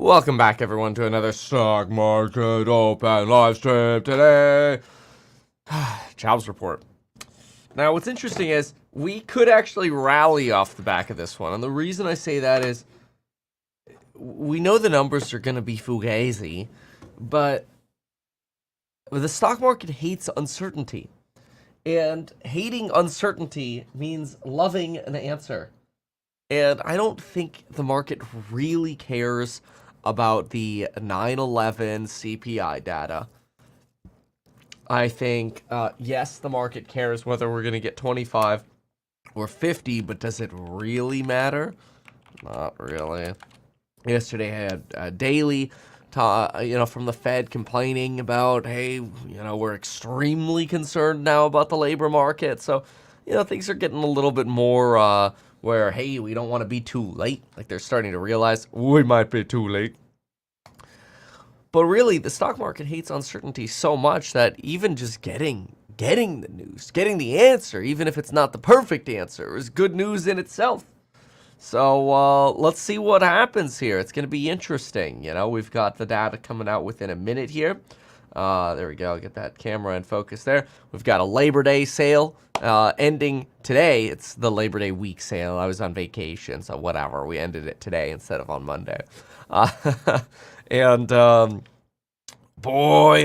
Welcome back, everyone, to another stock market open live stream today. Jobs report. Now, what's interesting is we could actually rally off the back of this one. And the reason I say that is we know the numbers are going to be fugazi, but the stock market hates uncertainty. And hating uncertainty means loving an answer. And I don't think the market really cares about the 9/11 CPI data. I think, yes, the market cares whether we're going to get 25 or 50, but does it really matter? Not really. Yesterday I had a daily, from the Fed complaining about, hey, we're extremely concerned now about the labor market. So, things are getting a little bit more where, hey, we don't want to be too late. Like they're starting to realize we might be too late. But really, the stock market hates uncertainty so much that even just getting the news, getting the answer, even if it's not the perfect answer, is good news in itself. So let's see what happens here. It's going to be interesting. We've got the data coming out within a minute here. There we go. Get that camera in focus there. We've got a Labor Day sale ending today. It's the Labor Day week sale. I was on vacation, so whatever. We ended it today instead of on Monday. And boy,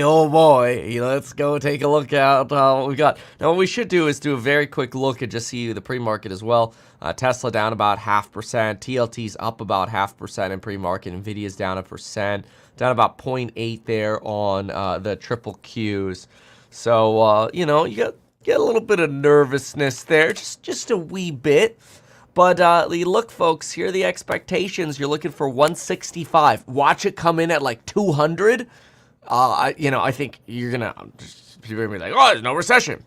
oh boy, let's go take a look at what we got. Now, what we should do is do a very quick look and just see the pre-market as well. Tesla down about 0.5%. TLT's up about 0.5% in pre-market. Nvidia's down 1%. Down about 0.8 there on the triple Qs. So, you get a little bit of nervousness there, just a wee bit. But look, folks, here are the expectations. You're looking for 165. Watch it come in at like 200. I think you're going to be like, oh, there's no recession.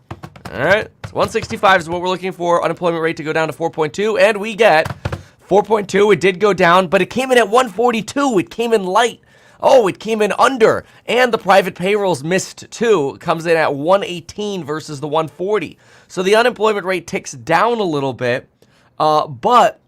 All right. So 165 is what we're looking for. Unemployment rate to go down to 4.2. And we get 4.2. It did go down, but it came in at 142. It came in light. Oh, it came in under. And the private payrolls missed too. It comes in at 118 versus the 140. So the unemployment rate ticks down a little bit. But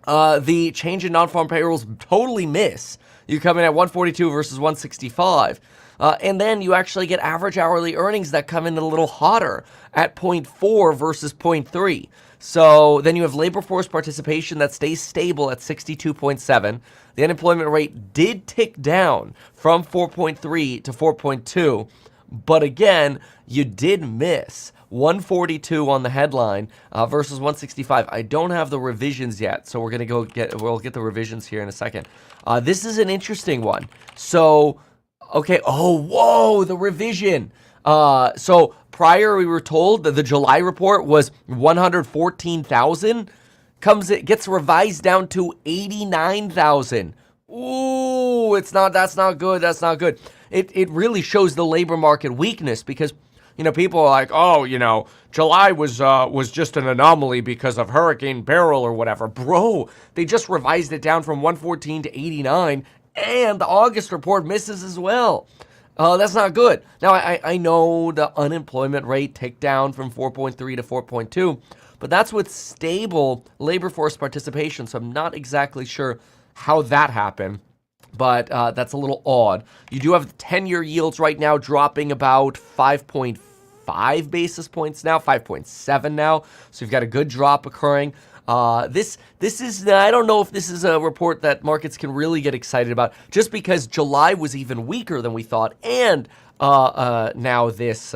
the change in non-farm payrolls totally miss. You come in at 142 versus 165. And then you actually get average hourly earnings that come in a little hotter at 0.4 versus 0.3. So then you have labor force participation that stays stable at 62.7. The unemployment rate did tick down from 4.3 to 4.2. But again, you did miss 142 on the headline versus 165. I don't have the revisions yet, so we'll get the revisions here in a second. This is an interesting one. So, okay, the revision. So prior we were told that the July report was 114,000. Gets revised down to 89,000. Ooh, that's not good. It really shows the labor market weakness because people are like, July was just an anomaly because of Hurricane Beryl or whatever. Bro, they just revised it down from 114 to 89, and the August report misses as well. That's not good. Now, I know the unemployment rate ticked down from 4.3 to 4.2, but that's with stable labor force participation, so I'm not exactly sure how that happened. But that's a little odd. You do have 10-year yields right now dropping about 5.5 basis points now, 5.7 now. So you've got a good drop occurring. This is, I don't know if this is a report that markets can really get excited about, just because July was even weaker than we thought, and now this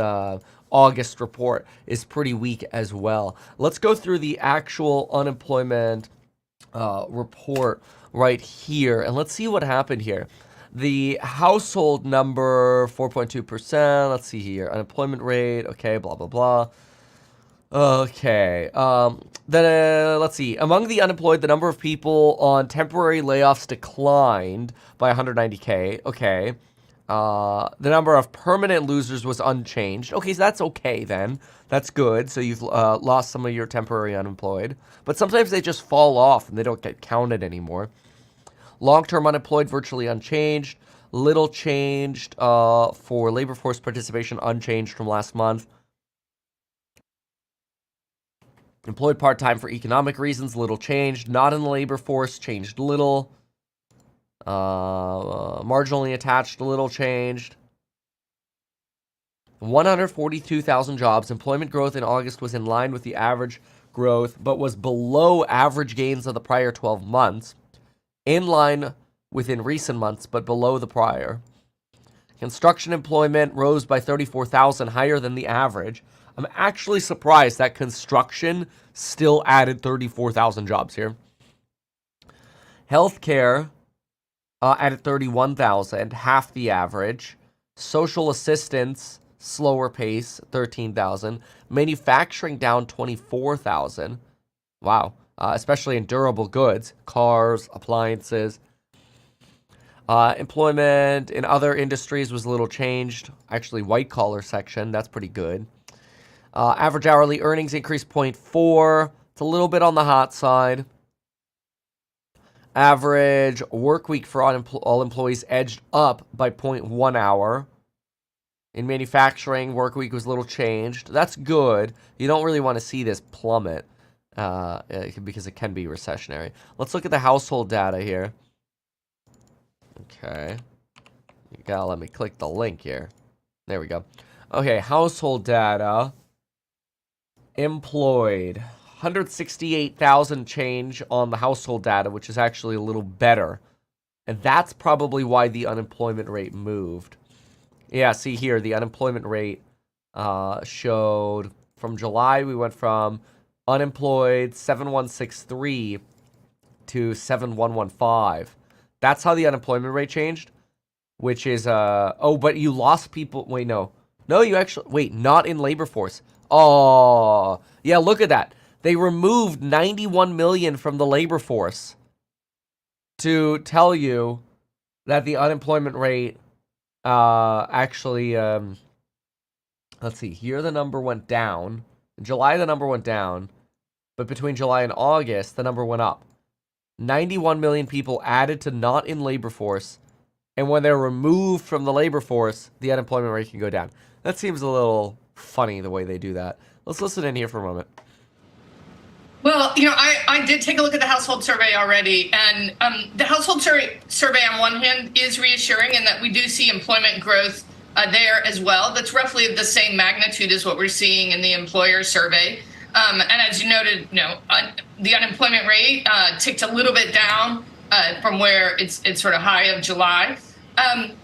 August report is pretty weak as well. Let's go through the actual unemployment report right here, and let's see what happened here. The household number, 4.2%. Let's see here. Unemployment rate, okay, blah, blah, blah. Okay. Let's see. Among the unemployed, the number of people on temporary layoffs declined by 190K. Okay. The number of permanent losers was unchanged. Okay, so that's okay then. That's good. So you've lost some of your temporary unemployed. But sometimes they just fall off and they don't get counted anymore. Long-term unemployed, virtually unchanged. Little changed for labor force participation, unchanged from last month. Employed part-time for economic reasons, little changed. Not in the labor force, changed little. Marginally attached, a little changed. 142,000 jobs. Employment growth in August was in line with the average growth, but was below average gains of the prior 12 months. In line within recent months, but below the prior. Construction employment rose by 34,000, higher than the average. I'm actually surprised that construction still added 34,000 jobs here. Healthcare added 31,000, half the average. Social assistance, slower pace, 13,000. Manufacturing down 24,000. Wow. Especially in durable goods, cars, appliances. Employment in other industries was a little changed. Actually, white collar section, that's pretty good. Average hourly earnings increased 0.4. It's a little bit on the hot side. Average work week for all employees edged up by 0.1 hour. In manufacturing, work week was a little changed. That's good. You don't really want to see this plummet because it can be recessionary. Let's look at the household data here. Okay. You gotta let me click the link here. There we go. Okay, household data. Employed. 168,000 change on the household data, which is actually a little better. And that's probably why the unemployment rate moved. Yeah, see here, the unemployment rate showed from July, we went from unemployed 7163 to 7115. That's how the unemployment rate changed, which is, oh, but you lost people. Wait, no. No, you actually, wait, not in labor force. Oh, yeah, look at that. They removed 91 million from the labor force to tell you that the unemployment rate actually, let's see, here the number went down. In July, the number went down, but between July and August, the number went up. 91 million people added to not in labor force, and when they're removed from the labor force, the unemployment rate can go down. That seems a little funny the way they do that. Let's listen in here for a moment. Well, you know, I did take a look at the household survey already, and the household survey on one hand is reassuring in that we do see employment growth there as well. That's roughly of the same magnitude as what we're seeing in the employer survey. And as you noted, you know, the unemployment rate ticked a little bit down from where it's sort of high of July.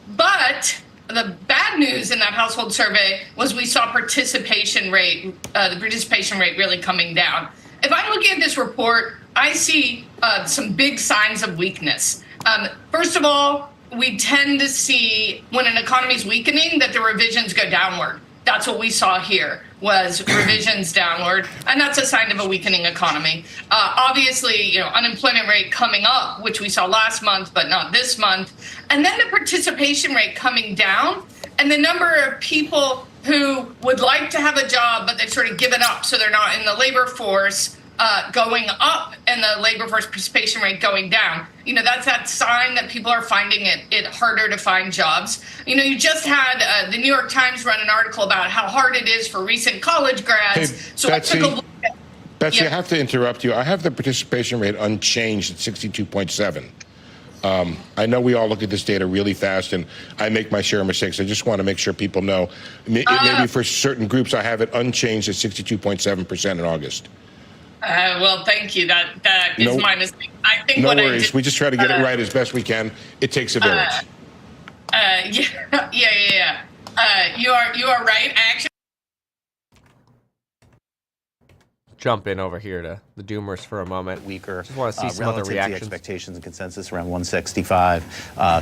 But the bad news in that household survey was we saw the participation rate really coming down. If I'm looking at this report, I see some big signs of weakness. First of all, we tend to see when an economy is weakening that the revisions go downward. That's what we saw here, was revisions downward, and that's a sign of a weakening economy. Obviously, you know, unemployment rate coming up, which we saw last month, but not this month, and then the participation rate coming down, and the number of people who would like to have a job, but they've sort of given up, so they're not in the labor force, going up, and the labor force participation rate going down. You know, that's that sign that people are finding it harder to find jobs. You know, you just had the New York Times run an article about how hard it is for recent college grads. Hey, so Betsy, I took a look at, Betsy, I have to interrupt you. I have the participation rate unchanged at 62.7. I know we all look at this data really fast, and I make my share of mistakes. I just want to make sure people know. Maybe for certain groups, I have it unchanged at 62.7% in August. Well, thank you. That is my mistake. I think no what worries. I did, we just try to get it right as best we can. It takes a village. Yeah. You are right. I actually Jump in over here to the Doomers for a moment. Weaker. Just want to see some other reactions. Expectations and consensus around 165,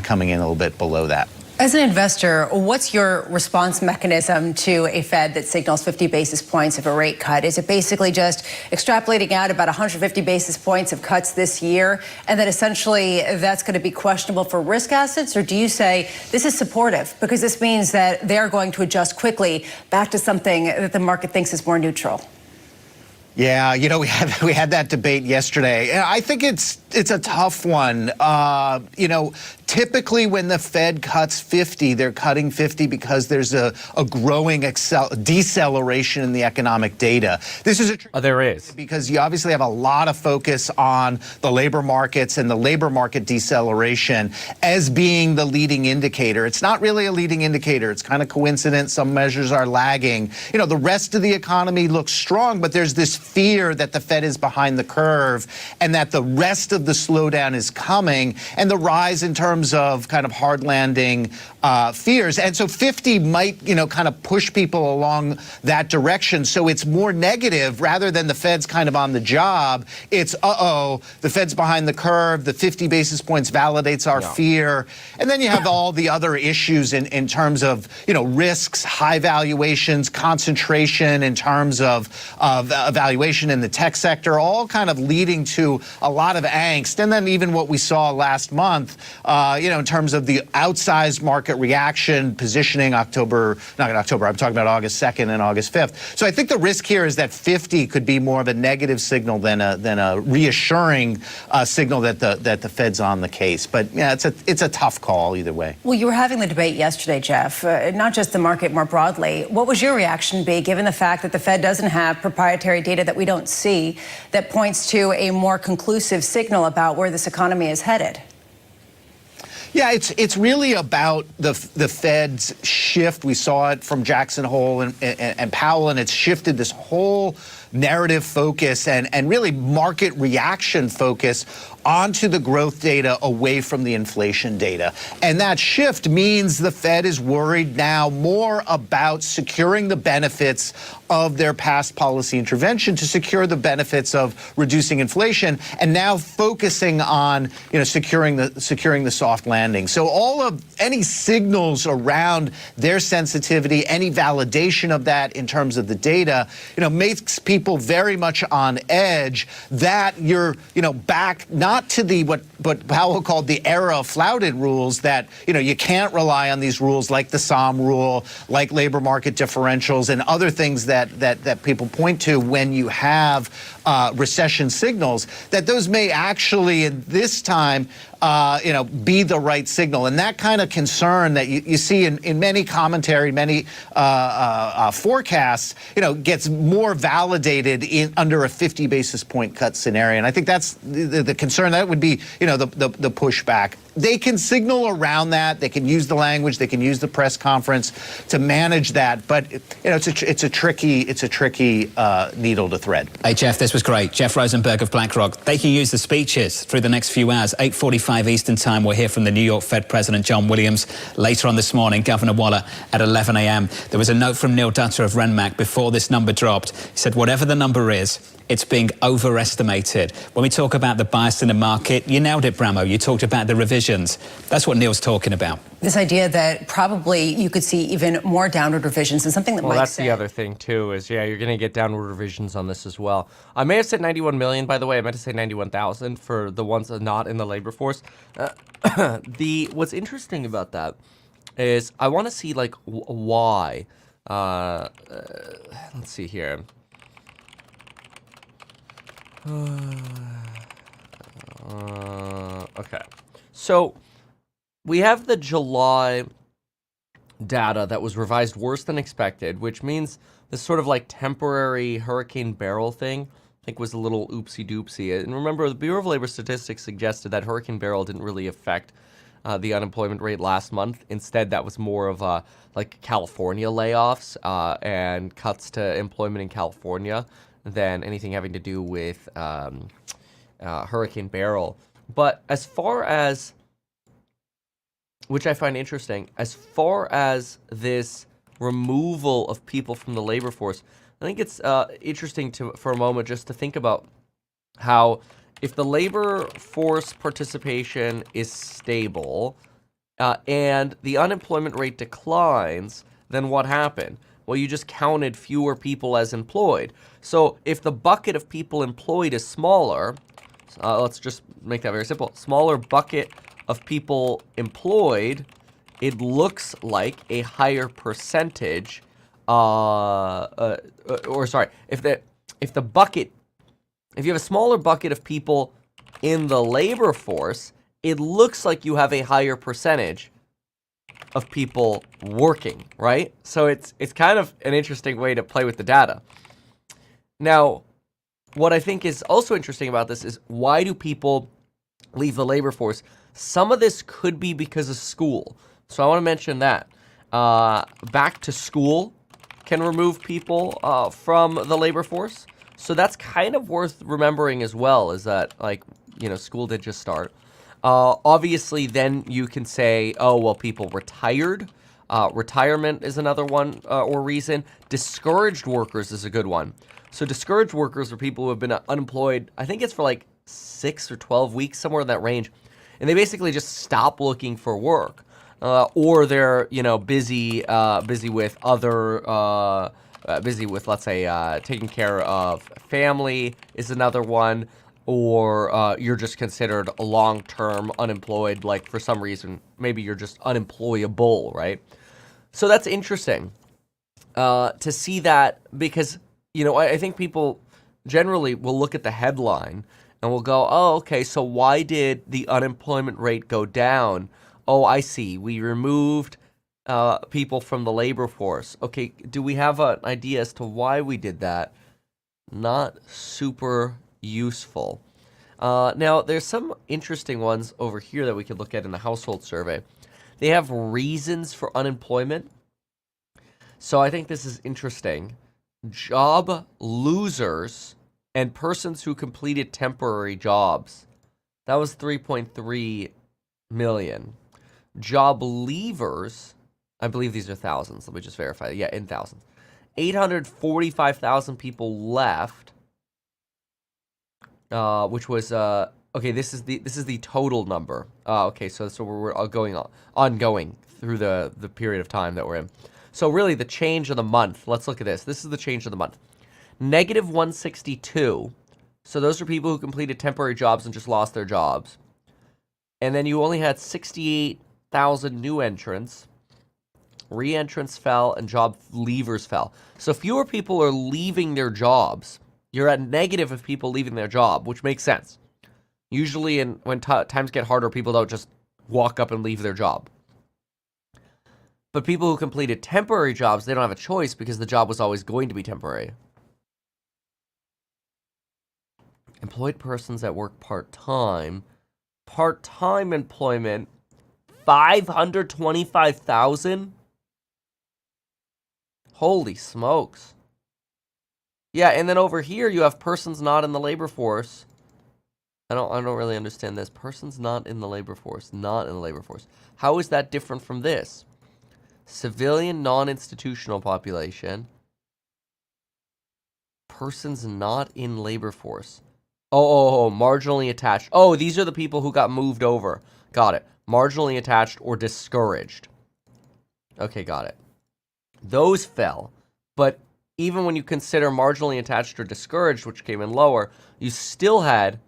coming in a little bit below that. As an investor, what's your response mechanism to a Fed that signals 50 basis points of a rate cut? Is it basically just extrapolating out about 150 basis points of cuts this year, and that essentially that's going to be questionable for risk assets? Or do you say this is supportive because this means that they're going to adjust quickly back to something that the market thinks is more neutral? Yeah, you know, we had that debate yesterday. And I think it's a tough one. You know, typically when the Fed cuts 50, they're cutting 50 because there's a growing deceleration in the economic data. This is there is, because you obviously have a lot of focus on the labor markets and the labor market deceleration as being the leading indicator. It's not really a leading indicator. It's kind of coincidence. Some measures are lagging. You know, the rest of the economy looks strong, but there's this fear that the Fed is behind the curve and that the rest of the slowdown is coming, and the rise in terms of kind of hard landing fears. And so 50 might, you know, kind of push people along that direction. So it's more negative rather than the Fed's kind of on the job. It's, the Fed's behind the curve. The 50 basis points validates our fear. And then you have all the other issues in terms of, you know, risks, high valuations, concentration in terms of valuation in the tech sector, all kind of leading to a lot of angst. And then even what we saw last month, you know, in terms of the outsized market reaction, positioning I'm talking about August 2nd and August 5th. So I think the risk here is that 50 could be more of a negative signal than a reassuring signal that the Fed's on the case. But yeah, it's a tough call either way. Well, you were having the debate yesterday, Jeff, not just the market more broadly. What was your reaction be given the fact that the Fed doesn't have proprietary data that we don't see that points to a more conclusive signal about where this economy is headed? Yeah, it's really about the Fed's shift. We saw it from Jackson Hole and Powell, and it's shifted this whole narrative focus and really market reaction focus onto the growth data away from the inflation data. And that shift means the Fed is worried now more about securing the benefits of their past policy intervention to secure the benefits of reducing inflation, and now focusing on, you know, securing the soft landing. So all of any signals around their sensitivity, any validation of that in terms of the data, you know, makes people very much on edge that you're, you know, back not to the what Powell called the era of flouted rules, that, you know, you can't rely on these rules like the SOM rule, like labor market differentials and other things that people point to when you have recession signals, that those may actually in this time you know, be the right signal. And that kind of concern that you see in many commentary, many forecasts, you know, gets more validated under a 50 basis point cut scenario. And I think that's the concern. That would be, you know, the pushback. They can signal around that. They can use the language. They can use the press conference to manage that. But, you know, it's a tricky needle to thread. Hey, Jeff, this was great. Jeff Rosenberg of BlackRock. They can use the speeches through the next few hours. 8:45 Eastern time, we'll hear from the New York Fed President John Williams. Later on this morning, Governor Waller at 11 a.m. There was a note from Neil Dutter of Renmac before this number dropped. He said, whatever the number is, it's being overestimated. When we talk about the bias in the market, you nailed it, Bramo. You talked about the revisions. That's what Neil's talking about. This idea that probably you could see even more downward revisions and something that Well, Mike that's said. the other thing, too, is, yeah, you're going to get downward revisions on this as well. I may have said 91 million, by the way. I meant to say 91,000 for the ones that are not in the labor force. What's interesting about that is I want to see, like, why. Let's see here. Okay. So we have the July data that was revised worse than expected, which means this sort of like temporary Hurricane Beryl thing, I think, was a little oopsie-doopsie. And remember, the Bureau of Labor Statistics suggested that Hurricane Beryl didn't really affect the unemployment rate last month. Instead, that was more of like California layoffs and cuts to employment in California than anything having to do with Hurricane Beryl. But as far as, which I find interesting, as far as this removal of people from the labor force, I think it's interesting for a moment just to think about how if the labor force participation is stable and the unemployment rate declines, then what happened? Well, you just counted fewer people as employed. So if the bucket of people employed is smaller, let's just make that very simple. Smaller bucket of people employed, it looks like a higher percentage, if if you have a smaller bucket of people in the labor force, it looks like you have a higher percentage of people working, right? So it's kind of an interesting way to play with the data. Now, what I think is also interesting about this is, why do people leave the labor force? Some of this could be because of school. So I want to mention that. Back to school can remove people from the labor force. So that's kind of worth remembering as well, is that, like, you know, school did just start. Obviously, then you can say, oh, well, people retired. Retirement is another one or reason. Discouraged workers is a good one. So discouraged workers are people who have been unemployed, I think it's for like 6 or 12 weeks, somewhere in that range. And they basically just stop looking for work. Or they're, you know, busy with other, busy with, let's say, taking care of family is another one. Or you're just considered a long-term unemployed, like for some reason, maybe you're just unemployable, right? So that's interesting to see that, because, you know, I think people generally will look at the headline and will go, oh, okay, so why did the unemployment rate go down? Oh, I see. We removed people from the labor force. Okay, do we have an idea as to why we did that? Not super useful. Now, there's some interesting ones over here that we could look at in the household survey. They have reasons for unemployment. So I think this is interesting. Job losers and persons who completed temporary jobs. That was 3.3 million. Job leavers, I believe these are thousands. Let me just verify. Yeah, in thousands. 845,000 people left. Which was okay. This is the total number. Okay, so we're ongoing through the period of time that we're in. So really, the change of the month. Let's look at this. This is the change of the month. Negative 162. So those are people who completed temporary jobs and just lost their jobs. And then you only had 68,000 new entrants. Re-entrants fell and job leavers fell. So fewer people are leaving their jobs. You're at negative of people leaving their job, which makes sense. Usually when times get harder, people don't just walk up and leave their job. But people who completed temporary jobs, they don't have a choice because the job was always going to be temporary. Employed persons that work part-time. Part-time employment, 525,000? Holy smokes. Yeah, and then over here you have persons not in the labor force. I don't really understand this. Persons not in the labor force, not in the labor force. How is that different from this? Civilian non-institutional population. Persons not in labor force. Oh, marginally attached. Oh, these are the people who got moved over. Got it. Marginally attached or discouraged. Okay, got it. Those fell, but even when you consider marginally attached or discouraged, which came in lower, you still had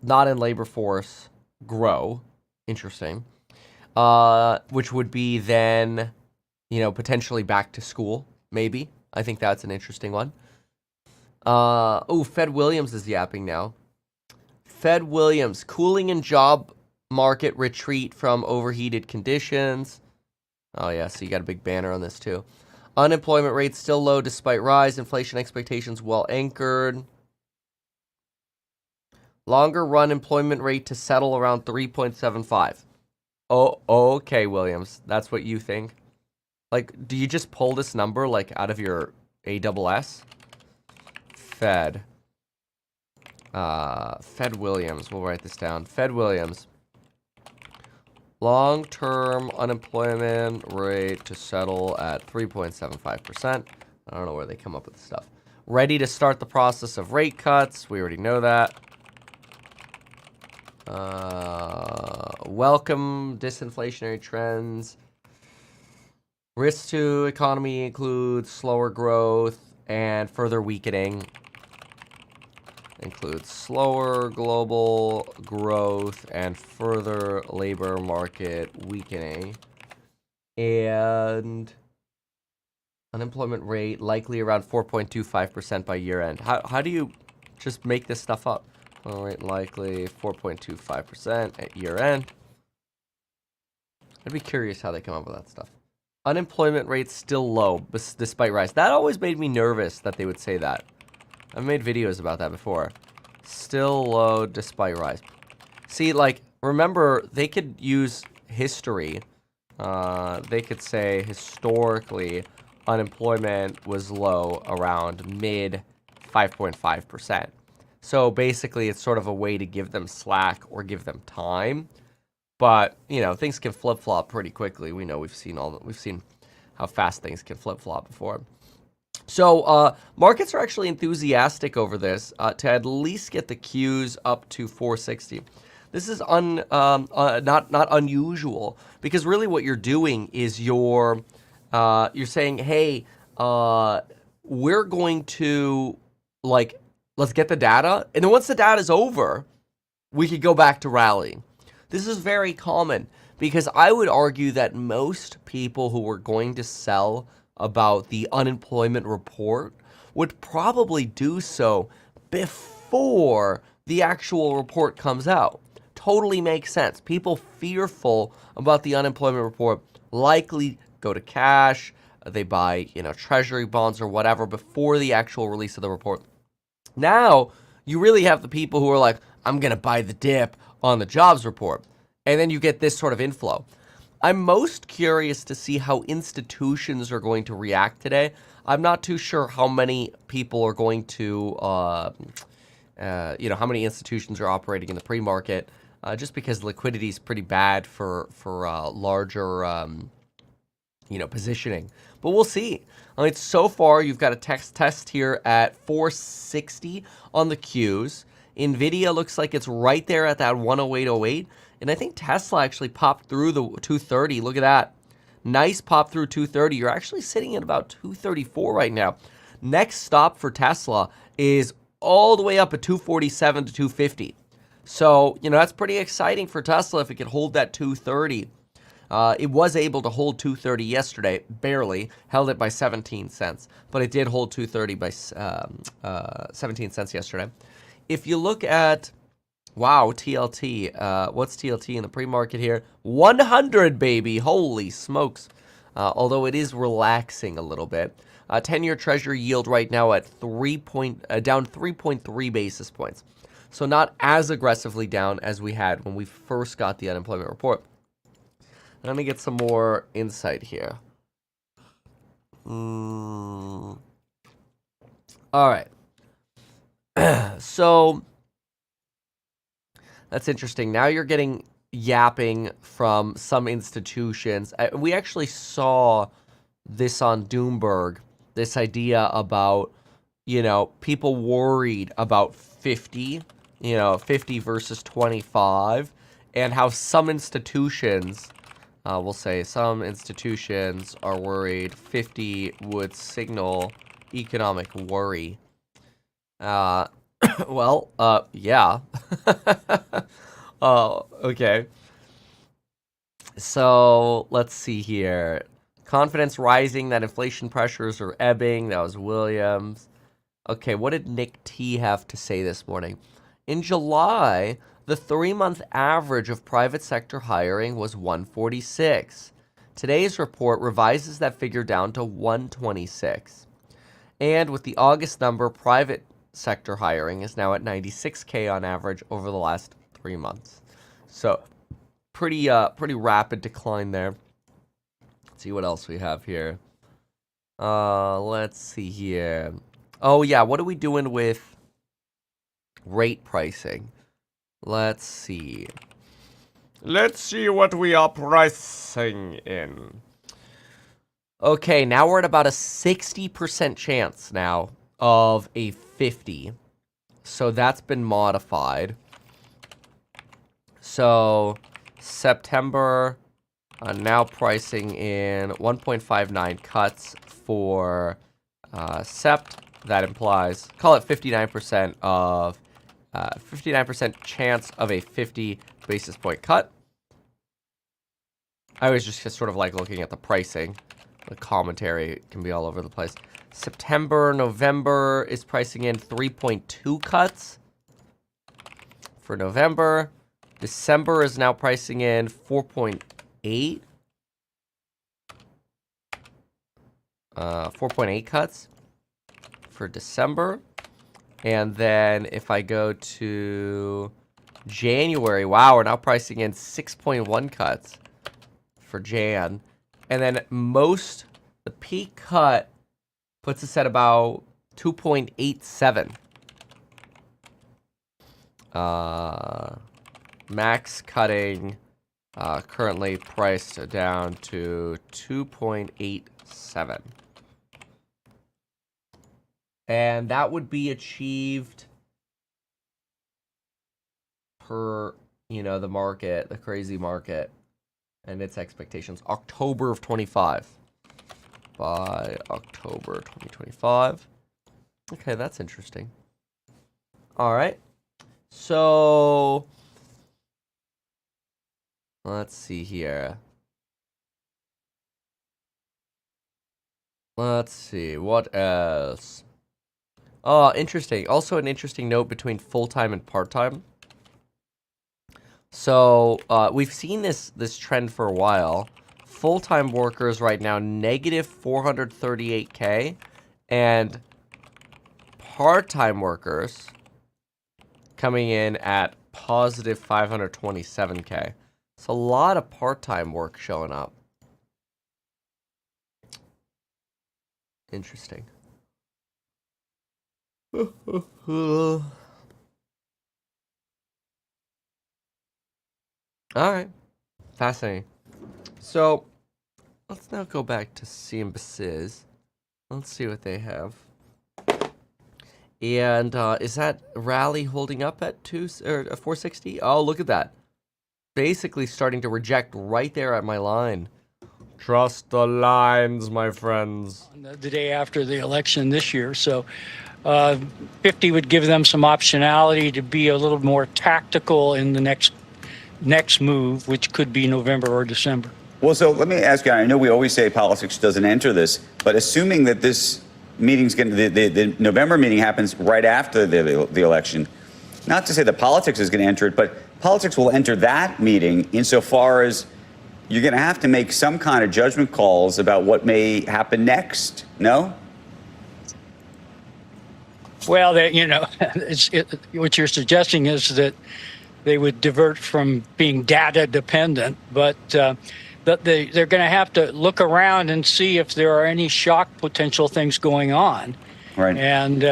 not in labor force grow. Interesting. Which would be then, you know, potentially back to school, maybe. I think that's an interesting one. Fed Williams is yapping now. Fed Williams, cooling in job market retreat from overheated conditions. Oh, yeah, so you got a big banner on this, too. Unemployment rate still low despite rise. Inflation expectations well anchored. Longer run employment rate to settle around 3.75. Oh, okay, Williams. That's what you think? Like, do you just pull this number, like, out of your ASS? Fed. Fed Williams. We'll write this down. Fed Williams. Long-term unemployment rate to settle at 3.75%. I don't know where they come up with this stuff. Ready to start the process of rate cuts. We already know that. Welcome disinflationary trends. Risks to economy include slower growth and further weakening. Includes slower global growth and further labor market weakening. And Unemployment rate likely around 4.25% by year end. How do you just make this stuff up? Unemployment rate likely 4.25% at year end. I'd be curious how they come up with that stuff. Unemployment rate still low despite rise. That always made me nervous that they would say that. I've made videos about that before. Still low despite rise. See, like, remember, they could use history. They could say historically unemployment was low around mid 5.5%. So basically it's sort of a way to give them slack or give them time. But, you know, things can flip-flop pretty quickly. We know we've seen how fast things can flip-flop before. So markets are actually enthusiastic over this to at least get the Qs up to 460. This is not unusual, because really what you're doing is you're saying, hey, we're going to, like, let's get the data, and then once the data is over, we could go back to rallying. This is very common, because I would argue that most people who were going to sell about the unemployment report would probably do so before the actual report comes out. Totally makes sense. People fearful about the unemployment report likely go to cash, they buy, treasury bonds or whatever before the actual release of the report. Now, you really have the people who are like, I'm going to buy the dip on the jobs report. And then you get this sort of inflow. I'm most curious to see how institutions are going to react today. I'm not too sure how many people are going to, how many institutions are operating in the pre-market, just because liquidity is pretty bad for larger, positioning. But we'll see. I mean, so far, you've got a test here at 460 on the Qs. NVIDIA looks like it's right there at that 108.08. And I think Tesla actually popped through the 230. Look at that. Nice pop through 230. You're actually sitting at about 234 right now. Next stop for Tesla is all the way up at 247 to 250. So, that's pretty exciting for Tesla if it could hold that 230. It was able to hold 230 yesterday, barely. Held it by 17 cents. But it did hold 230 by 17 cents yesterday. If you look at, wow, TLT. What's TLT in the pre-market here? 100, baby. Holy smokes. Although it is relaxing a little bit. 10-year Treasury yield right now at down 3.3 basis points. So not as aggressively down as we had when we first got the unemployment report. Let me get some more insight here. All right. So that's interesting. Now you're getting yapping from some institutions. We actually saw this on Doomberg, this idea about, people worried about 50, 50 versus 25, and how some institutions, we'll say some institutions are worried 50 would signal economic worry. Yeah. Okay. So let's see here. Confidence rising that inflation pressures are ebbing. That was Williams. Okay, what did Nick T have to say this morning? In July, the 3-month average of private sector hiring was 146. Today's report revises that figure down to 126. And with the August number, private sector hiring is now at 96K on average over the last 3 months. So pretty rapid decline there. Let's see what else we have here. Let's see here. Oh yeah, what are we doing with rate pricing? Let's see. Let's see what we are pricing in. Okay, now we're at about a 60% chance now of a 50. So that's been modified. So September, now pricing in 1.59 cuts for Sept. That implies, call it 59% of 59% chance of a 50 basis point cut. I was just sort of like looking at the pricing. The commentary can be all over the place. September, November is pricing in 3.2 cuts for November. December is now pricing in 4.8. 4.8 cuts for December. And then if I go to January, wow, we're now pricing in 6.1 cuts for Jan. And then the peak cut puts us at about 2.87. Max cutting currently priced down to 2.87. And that would be achieved per, the market, the crazy market, and its expectations. October of 25. By October 2025. Okay, that's interesting. All right. So, let's see here. Let's see. What else? Oh, interesting. Also an interesting note between full-time and part-time. So, we've seen this trend for a while. Full-time workers right now, negative 438K. And part-time workers coming in at positive 527K. It's a lot of part-time work showing up. Interesting. All right. Fascinating. So, let's now go back to CNBC. Let's see what they have. And is that rally holding up at 460? Oh, look at that. Basically starting to reject right there at my line. Trust the lines, my friends. The day after the election this year. So 50 would give them some optionality to be a little more tactical in the next move, which could be November or December. Well, so let me ask you, I know we always say politics doesn't enter this, but assuming that this meeting's going to, the November meeting happens right after the election, not to say that politics is going to enter it, but politics will enter that meeting insofar as you're going to have to make some kind of judgment calls about what may happen next, no? Well, what you're suggesting is that they would divert from being data dependent, but they're going to have to look around and see if there are any shock potential things going on. Right. And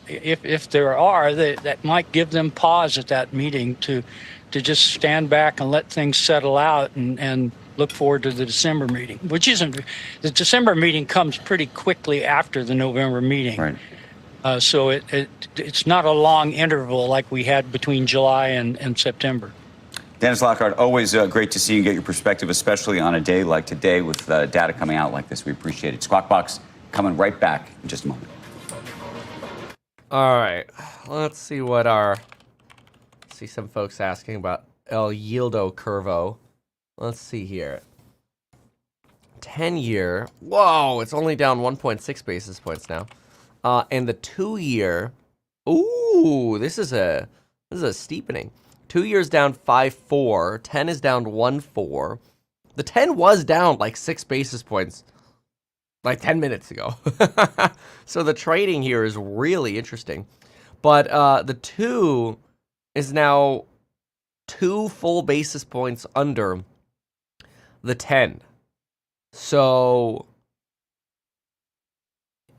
if there are, that might give them pause at that meeting to just stand back and let things settle out and look forward to the December meeting, which isn't, the December meeting comes pretty quickly after the November meeting. Right. So it's not a long interval like we had between July and September. Dennis Lockhart, always great to see you and get your perspective, especially on a day like today with data coming out like this. We appreciate it. Squawk Box coming right back in just a moment. All right, let's see what see some folks asking about El Yieldo Curvo. Let's see here. 10-year, whoa, it's only down 1.6 basis points now. And the 2-year, ooh, this is a steepening. 2 years down 5.4, 10 is down 1.4. The 10 was down like 6 basis points like 10 minutes ago. So the trading here is really interesting. But the 2 is now 2 full basis points under the 10. So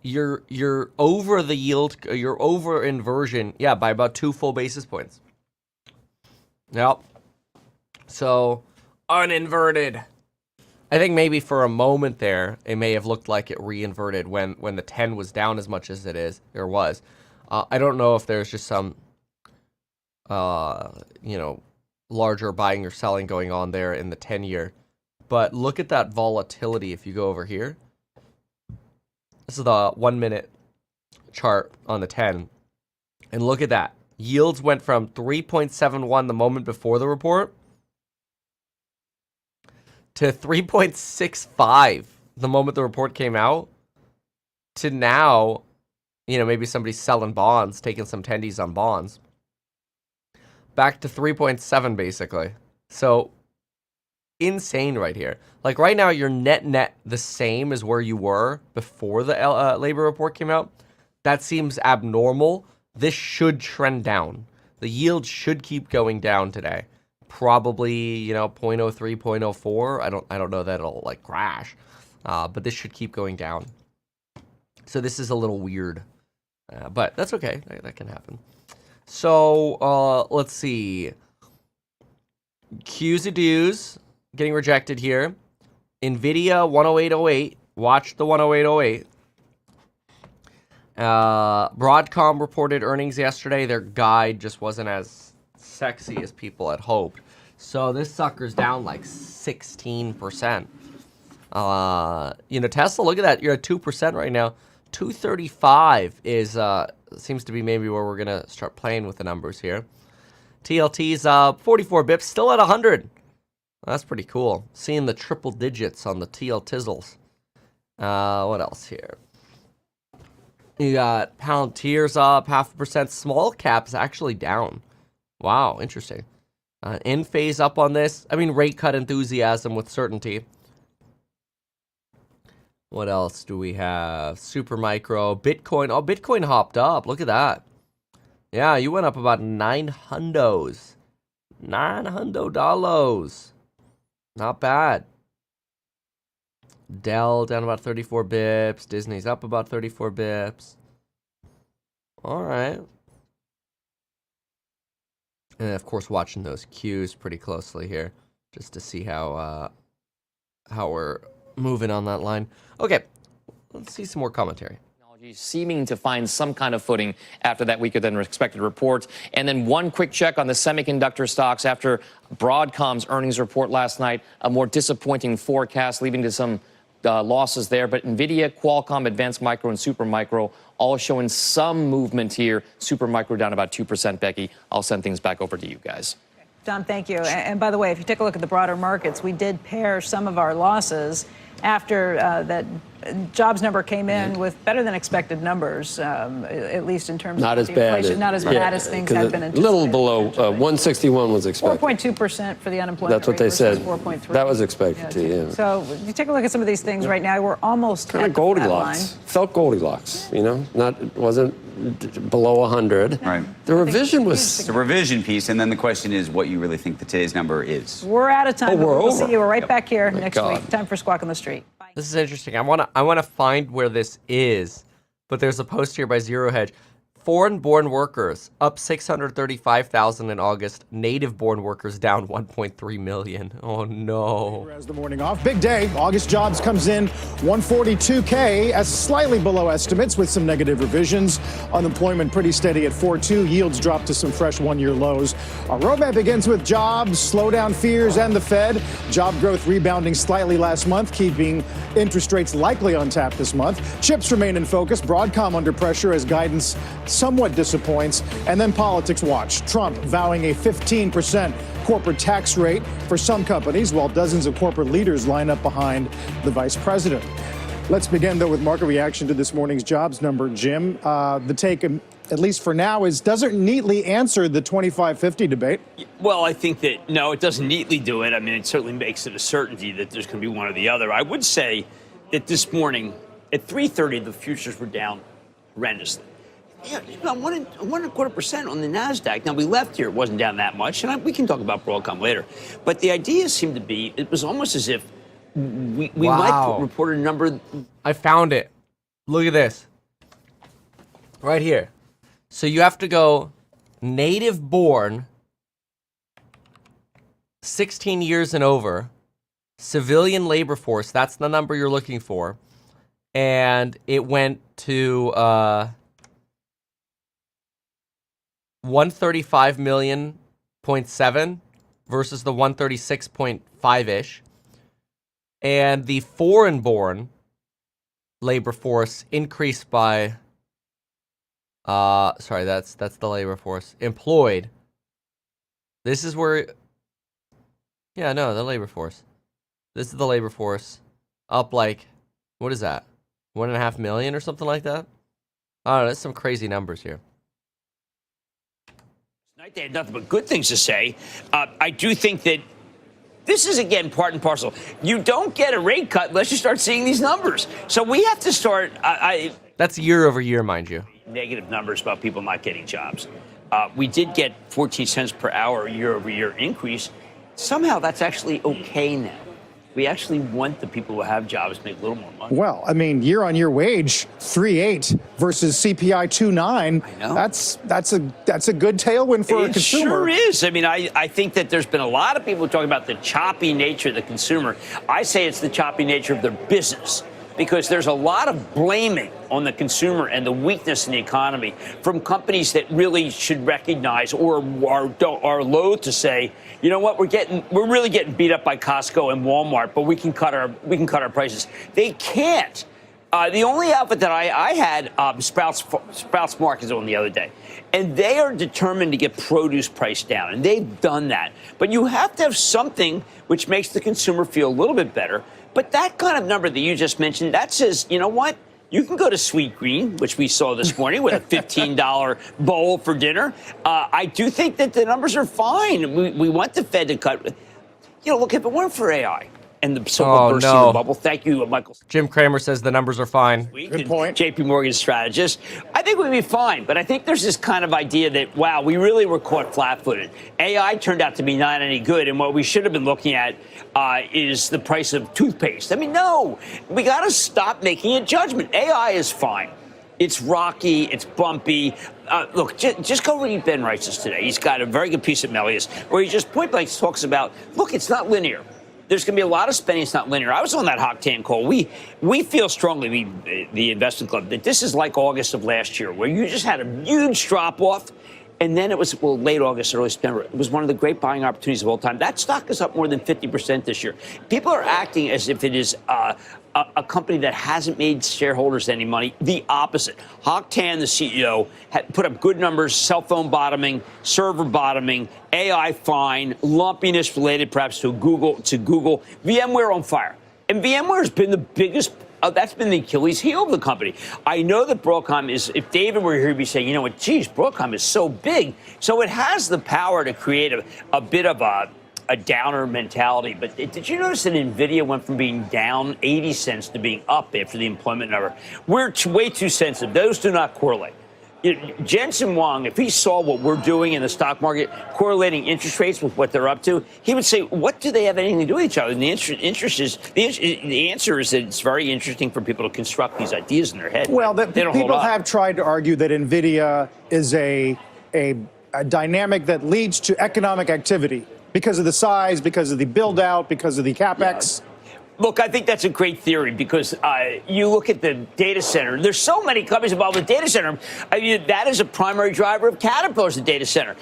you're over the yield, you're over inversion, yeah, by about 2 full basis points. Yep. So uninverted. I think maybe for a moment there, it may have looked like it reinverted when the 10 was down as much as it was. I don't know if there's just some, larger buying or selling going on there in the 10-year. But look at that volatility if you go over here. This is the 1-minute chart on the 10. And look at that. Yields went from 3.71 the moment before the report to 3.65 the moment the report came out to now, maybe somebody's selling bonds, taking some tendies on bonds. Back to 3.7 basically. So insane right here. Like right now, you're net the same as where you were before the labor report came out. That seems abnormal. This should trend down. The yield should keep going down today. Probably, 0.03, 0.04. I don't know that it'll like crash, but this should keep going down. So this is a little weird, but that's okay. That can happen. So let's see. Q's and do's getting rejected here. Nvidia 108.08. Watch the 108.08. Broadcom reported earnings yesterday. Their guide just wasn't as sexy as people had hoped. So this sucker's down like 16%. Tesla, look at that. You're at 2% right now. 235 is seems to be maybe where we're gonna start playing with the numbers here. TLT's 44 bips, still at 100. That's pretty cool. Seeing the triple digits on the TL Tizzles. What else here? You got Palantir's up 0.5%. Small caps actually down. Wow, interesting. In phase up on this. I mean, rate cut enthusiasm with certainty. What else do we have? Supermicro, Bitcoin. Oh, Bitcoin hopped up. Look at that. Yeah, you went up about $900. $900. Not bad. Dell down about 34 bips. Disney's up about 34 bips. All right. And of course, watching those Qs pretty closely here, just to see how we're moving on that line. Okay, let's see some more commentary. Seeming to find some kind of footing after that weaker than expected report. And then one quick check on the semiconductor stocks after Broadcom's earnings report last night. A more disappointing forecast leading to some losses there. But NVIDIA, Qualcomm, Advanced Micro, and Supermicro all showing some movement here. Supermicro down about 2%, Becky. I'll send things back over to you guys. John, thank you. And by the way, if you take a look at the broader markets, we did pair some of our losses after that jobs number came in with better than expected numbers, at least in terms of the inflation. Not as bad as things had been anticipated. A little below 161 was expected. 4.2% for the unemployment That's what they said. 4.3. That was expected too, yeah. So you take a look at some of these things right now. We're almost kind of Goldilocks. Felt Goldilocks, wasn't below 100. Right. The revision was the revision piece, and then the question is what you really think that today's number is. We're out of time. We're we'll over. see you right back here next God. week. Time for Squawk on the Street. Bye. This is interesting. I wanna find where this is, but there's a post here by Zero Hedge. Foreign-born workers up 635,000 in August. Native-born workers down 1.3 million. Oh no! As the morning off, big day. August jobs comes in 142K, as slightly below estimates with some negative revisions. Unemployment pretty steady at 4.2. Yields drop to some fresh one-year lows. Our roadmap begins with jobs, slowdown fears, and the Fed. Job growth rebounding slightly last month, keeping interest rates likely on tap this month. Chips remain in focus. Broadcom under pressure as guidance somewhat disappoints. And then politics watch. Trump vowing a 15% corporate tax rate for some companies, while dozens of corporate leaders line up behind the vice president. Let's begin, though, with market reaction to this morning's jobs number. Jim, the take, at least for now, is doesn't neatly answer the 25-50 debate. Well, I think that, no, it doesn't neatly do it. I mean, it certainly makes it a certainty that there's going to be one or the other. I would say that this morning at 3:30, the futures were down horrendously. Yeah, about 1.25% on the NASDAQ. Now, we left here. It wasn't down that much. And we can talk about Broadcom later. But the idea seemed to be, it was almost as if we might report a number. I found it. Look at this. Right here. So you have to go native born, 16 years and over, civilian labor force. That's the number you're looking for. And it went to 135 million 0.7 versus the 136.5-ish. And the foreign-born labor force increased by, sorry, that's the labor force. Employed. This is where, yeah, no, the labor force. This is the labor force. Up like What is that? 1.5 million or something like that? I don't know. That's some crazy numbers here. Tonight they had nothing but good things to say. I do think that this is, again, part and parcel. You don't get a rate cut unless you start seeing these numbers. So we have to start... That's year over year, mind you. Negative numbers about people not getting jobs. We did get 14 cents per hour year-over-year increase. Somehow that's actually okay now. We actually want the people who have jobs to make a little more money. Well, I mean, year-on-year wage 3.8 versus CPI 2.9. I know. That's a good tailwind for a consumer. It sure is. I mean, I think that there's been a lot of people talking about the choppy nature of the consumer. I say it's the choppy nature of their business, because there's a lot of blaming on the consumer and the weakness in the economy from companies that really should recognize or are loath to say, you know what, we're really getting beat up by Costco and Walmart, but we can cut our prices. They can't. The only outfit that I had, Sprouts Market on the other day, and they are determined to get produce price down, and they've done that. But you have to have something which makes the consumer feel a little bit better. But that kind of number that you just mentioned, that says, you know what? You can go to Sweet Green, which we saw this morning with a $15 bowl for dinner. I do think that the numbers are fine. We want the Fed to cut. You know, look, if it weren't for AI and the so-called bursting of the bubble, thank you, Michael. Jim Cramer says the numbers are fine. Good point. JP Morgan strategist. I think we'd be fine, but I think there's this kind of idea that, wow, we really were caught flat-footed. AI turned out to be not any good, and what we should have been looking at is the price of toothpaste. I mean, no, we got to stop making a judgment. AI is fine. It's rocky. It's bumpy. Look, just go read Ben Reitz's today. He's got a very good piece at Melius where he just point blank talks about, look, it's not linear. There's going to be a lot of spending. It's not linear. I was on that Octane call. We feel strongly, the investment club, that this is like August of last year, where you just had a huge drop-off. And then it was, late August, early September. It was one of the great buying opportunities of all time. That stock is up more than 50% this year. People are acting as if it is a company that hasn't made shareholders any money. The opposite. Hock Tan, the CEO, had put up good numbers, cell phone bottoming, server bottoming, AI fine, lumpiness related perhaps to Google, VMware on fire. And VMware has been the biggest. That's been the Achilles heel of the company. I know that Broadcom is, if David were here, he'd be saying, you know what, geez, Broadcom is so big. So it has the power to create a bit of a downer mentality. But did you notice that NVIDIA went from being down 80 cents to being up after the employment number? We're way too sensitive. Those do not correlate. Jensen Huang, if he saw what we're doing in the stock market, correlating interest rates with what they're up to, he would say, what do they have anything to do with each other? And the answer is that it's very interesting for people to construct these ideas in their head. Well, people have tried to argue that NVIDIA is a dynamic that leads to economic activity because of the size, because of the build-out, because of the CapEx. Yeah. Look, I think that's a great theory because you look at the data center. There's so many companies involved with data center. I mean, that is a primary driver of Caterpillar's the data center.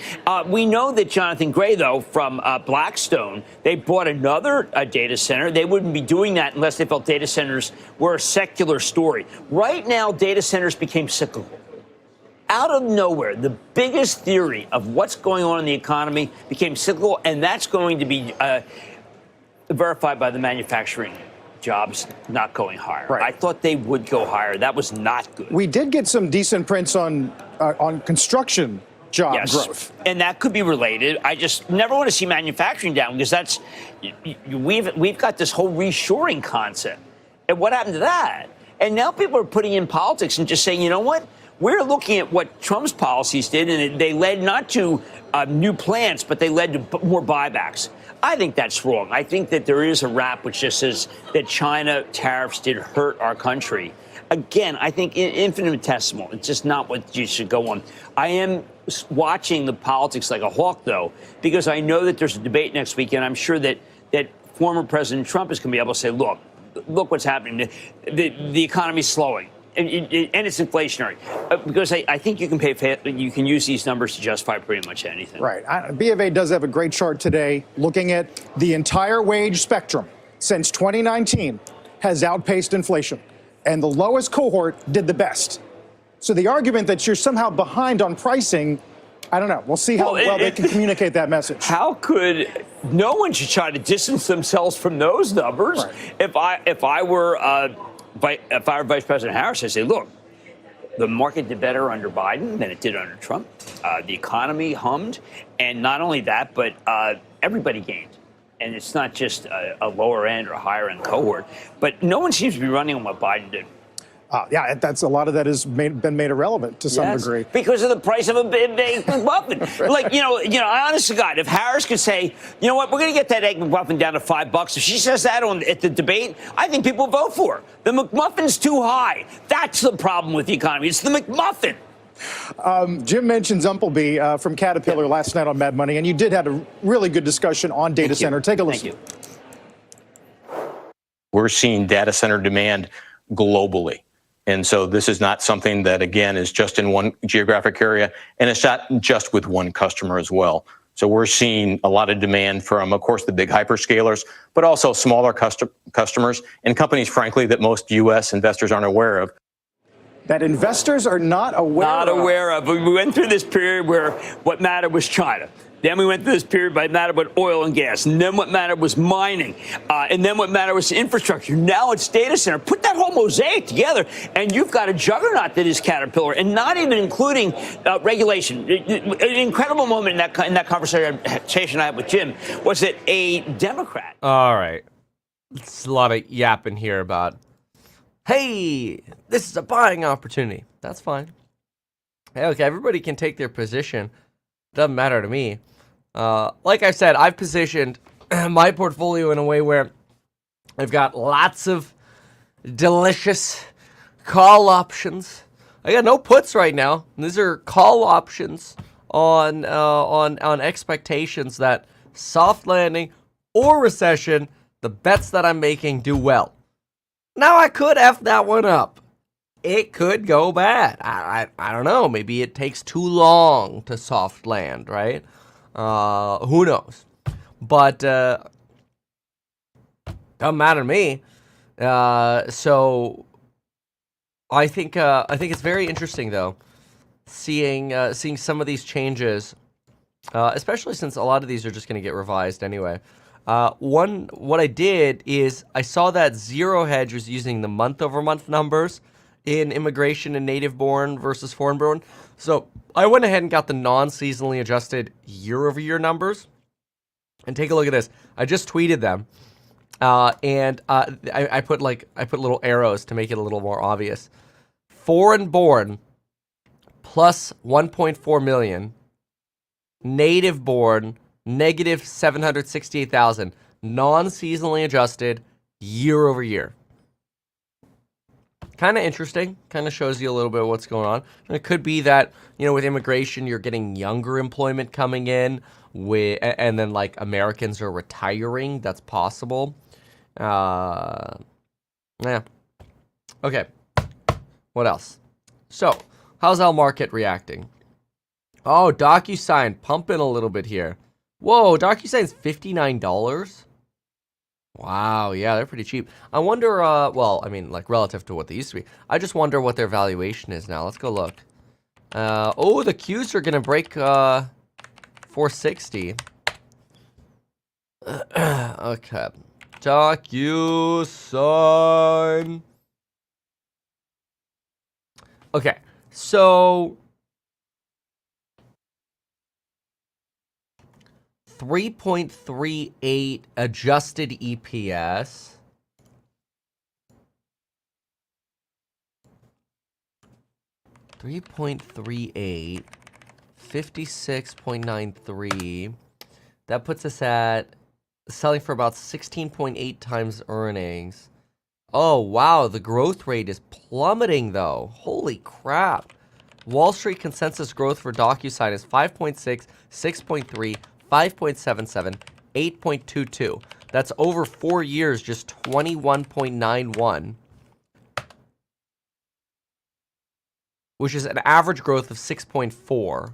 We know that Jonathan Gray, though, from Blackstone, they bought another data center. They wouldn't be doing that unless they felt data centers were a secular story. Right now, data centers became cyclical. Out of nowhere, the biggest theory of what's going on in the economy became cyclical, and that's going to be verified by the manufacturing jobs not going higher. Right. I thought they would go higher. That was not good. We did get some decent prints on construction job growth. And that could be related. I just never want to see manufacturing down because that's we've got this whole reshoring concept. And what happened to that? And now people are putting in politics and just saying, you know what? We're looking at what Trump's policies did, and they led not to new plants, but they led to more buybacks. I think that's wrong. I think that there is a rap which just says that China tariffs did hurt our country. Again, I think infinitesimal. It's just not what you should go on. I am watching the politics like a hawk, though, because I know that there's a debate next week, and I'm sure that former President Trump is going to be able to say, look what's happening. The economy's slowing. And it's inflationary because I think you can use these numbers to justify pretty much anything. Right. B of A does have a great chart today looking at the entire wage spectrum since 2019 has outpaced inflation, and the lowest cohort did the best. So the argument that you're somehow behind on pricing, I don't know. We'll see how well they can communicate that message. How could no one should try to distance themselves from those numbers? Right. If I were if I were Vice President Harris, I'd say, look, the market did better under Biden than it did under Trump. The economy hummed. And not only that, but everybody gained. And it's not just a lower end or a higher end cohort. But no one seems to be running on what Biden did. Yeah, that's a lot of that has been made irrelevant to some degree. Because of the price of a big McMuffin. Like, honest to God, if Harris could say, you know what, we're going to get that egg McMuffin down to $5. If she says that at the debate, I think people vote for her. The McMuffin's too high. That's the problem with the economy. It's the McMuffin. Jim mentioned Zumpleby from Caterpillar last night on Mad Money, and you did have a really good discussion on data center. Take a listen. Thank you. We're seeing data center demand globally. And so this is not something that, again, is just in one geographic area, and it's not just with one customer as well. So we're seeing a lot of demand from, of course, the big hyperscalers, but also smaller customers and companies, frankly, that most U.S. investors aren't aware of. That investors are not aware of. We went through this period where what mattered was China. Then we went through this period by mattered was oil and gas. And then what mattered was mining. And then what mattered was infrastructure. Now it's data center. Put that whole mosaic together, and you've got a juggernaut that is Caterpillar, and not even including regulation. An incredible moment in that conversation I had with Jim was that a Democrat. All right. It's a lot of yapping here about, hey, this is a buying opportunity. That's fine. Hey, okay, everybody can take their position. Doesn't matter to me. Like I said, I've positioned my portfolio in a way where I've got lots of delicious call options. I got no puts right now. These are call options on expectations that soft landing or recession, the bets that I'm making do well. Now I could F that one up. It could go bad. I don't know. Maybe it takes too long to soft land, right? Who knows? But doesn't matter to me. So I think it's very interesting though, seeing some of these changes, especially since a lot of these are just going to get revised anyway. What I did is I saw that Zero Hedge was using the month-over-month numbers in immigration and native-born versus foreign-born. So I went ahead and got the non-seasonally adjusted year-over-year numbers. And take a look at this. I just tweeted them, and I put little arrows to make it a little more obvious. Foreign-born plus 1.4 million, native-born negative 768,000, non-seasonally adjusted year-over-year. Kind of interesting. Kind of shows you a little bit of what's going on. And it could be that, with immigration, you're getting younger employment coming in, and then like Americans are retiring. That's possible. Yeah. Okay. What else? So, how's our market reacting? Oh, DocuSign pumping a little bit here. Whoa, DocuSign's $59. Wow, yeah, they're pretty cheap. I wonder, relative to what they used to be. I just wonder what their valuation is now. Let's go look. The Qs are going to break 460. Okay. DocuSign. Okay, so 3.38 adjusted EPS. $3.38, 56.93. That puts us at selling for about 16.8 times earnings. Oh, wow, the growth rate is plummeting, though. Holy crap. Wall Street consensus growth for DocuSign is 5.6, 6.3, 5.77, 8.22. That's over 4 years, just 21.91. Which is an average growth of 6.4.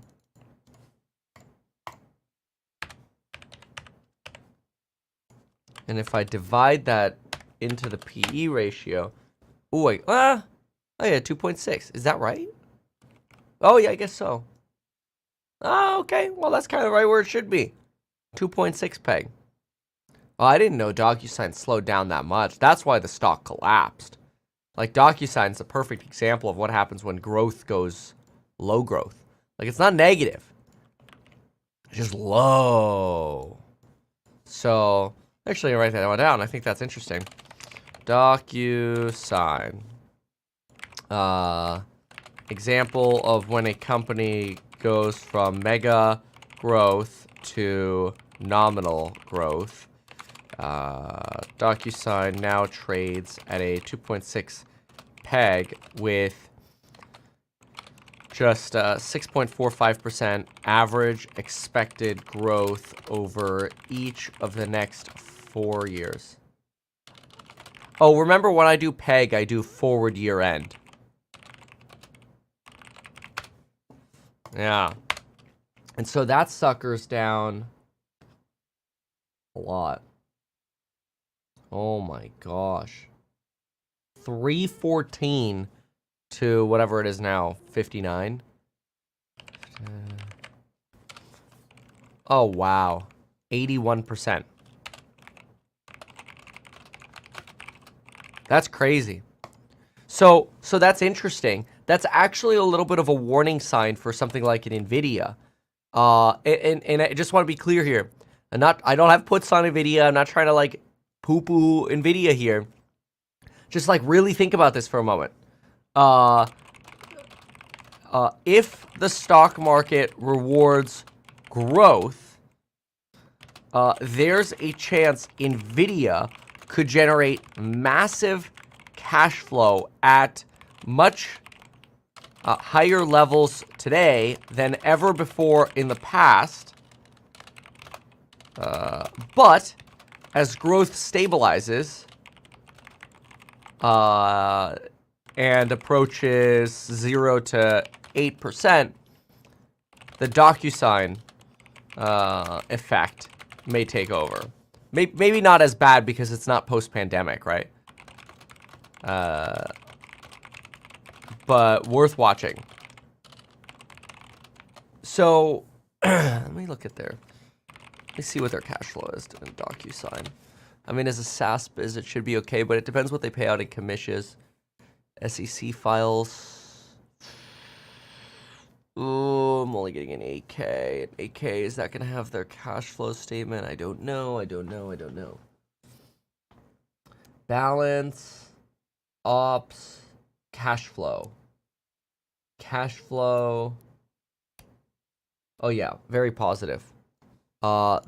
And if I divide that into the PE ratio, oh yeah, 2.6. Is that right? Oh yeah, I guess so. Oh, okay. Well, that's kind of right where it should be. 2.6 peg. Oh, I didn't know DocuSign slowed down that much. That's why the stock collapsed. Like DocuSign is a perfect example of what happens when growth goes low growth. Like it's not negative. It's just low. So actually, write that one down. I think that's interesting. DocuSign. Example of when a company goes from mega growth to nominal growth. DocuSign now trades at a 2.6 peg with just 6.45% average expected growth over each of the next 4 years. Oh, remember when I do peg, I do forward year end. Yeah. And so that sucker's down a lot. Oh my gosh. 314 to whatever it is now, 59. Oh wow. 81%. That's crazy. So that's interesting. That's actually a little bit of a warning sign for something like an Nvidia. And I just want to be clear here. I don't have puts on Nvidia. I'm not trying to like poo-poo Nvidia here. Just like really think about this for a moment. If the stock market rewards growth, there's a chance Nvidia could generate massive cash flow at much higher levels today than ever before in the past. But as growth stabilizes and approaches 0 to 8%, the DocuSign effect may take over. Maybe not as bad because it's not post-pandemic, right? But worth watching. So, let me look at let me see what their cash flow is in DocuSign. I mean, as a SaaS biz, it should be okay, but it depends what they pay out in commissions. SEC files. Ooh, I'm only getting an 8K. An 8K, is that going to have their cash flow statement? I don't know. Balance, ops, cash flow. Oh yeah, very positive. So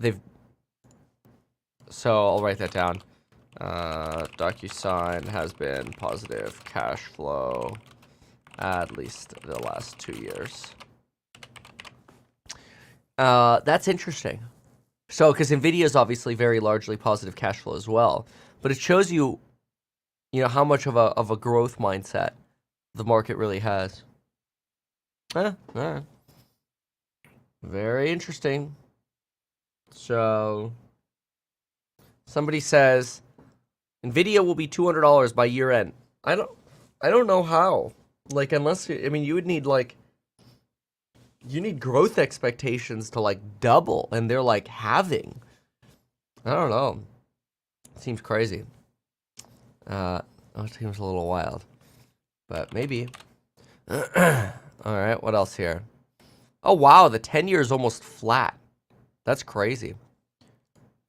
I'll write that down. DocuSign has been positive cash flow at least the last 2 years. That's interesting. So, because Nvidia is obviously very largely positive cash flow as well, but it shows you, how much of a growth mindset the market really has. All right. Very interesting. So, somebody says Nvidia will be $200 by year end. I don't know how. Like, unless you would need you need growth expectations to double, and they're halving. I don't know. Seems crazy. It seems a little wild, but maybe. All right, what else here? Oh wow, the 10-year is almost flat. That's crazy.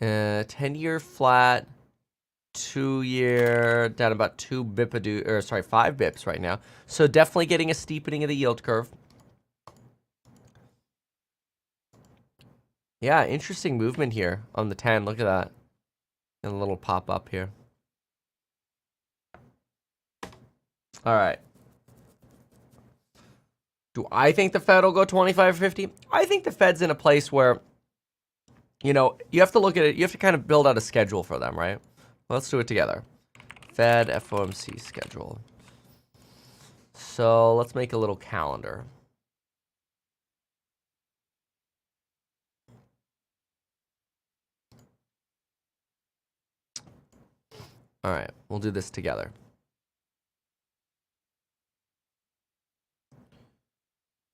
10-year flat. 2-year down about 5 bips right now. So definitely getting a steepening of the yield curve. Yeah, interesting movement here on the 10. Look at that. And a little pop up here. All right. Do I think the Fed will go 25 or 50? I think the Fed's in a place where, you have to look at it. You have to kind of build out a schedule for them, right? Let's do it together. Fed FOMC schedule. So let's make a little calendar. All right, we'll do this together.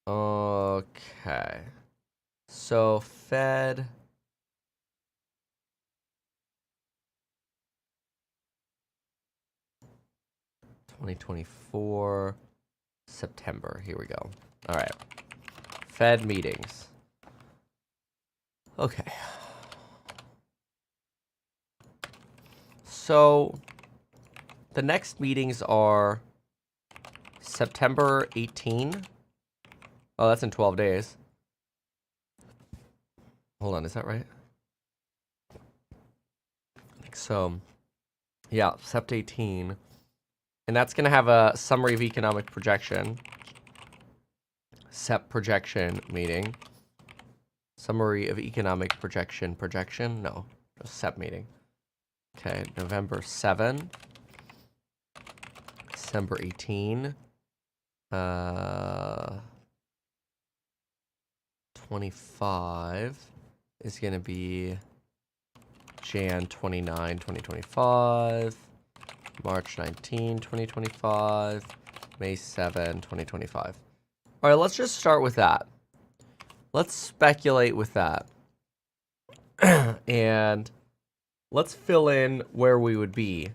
Okay. So Fed. 2024, September. Here we go. All right. Fed meetings. Okay. So the next meetings are September 18. Oh, that's in 12 days. Hold on, is that right? I think so. Yeah, Sept 18. And that's going to have a summary of economic projection. Sept projection meeting. Summary of economic projection. Projection? No. Just Sept meeting. Okay, November 7. December 18. 25 is going to be Jan 29, 2025. March 19, 2025. May 7, 2025. All right, let's just start with that. Let's speculate with that. And let's fill in where we would be.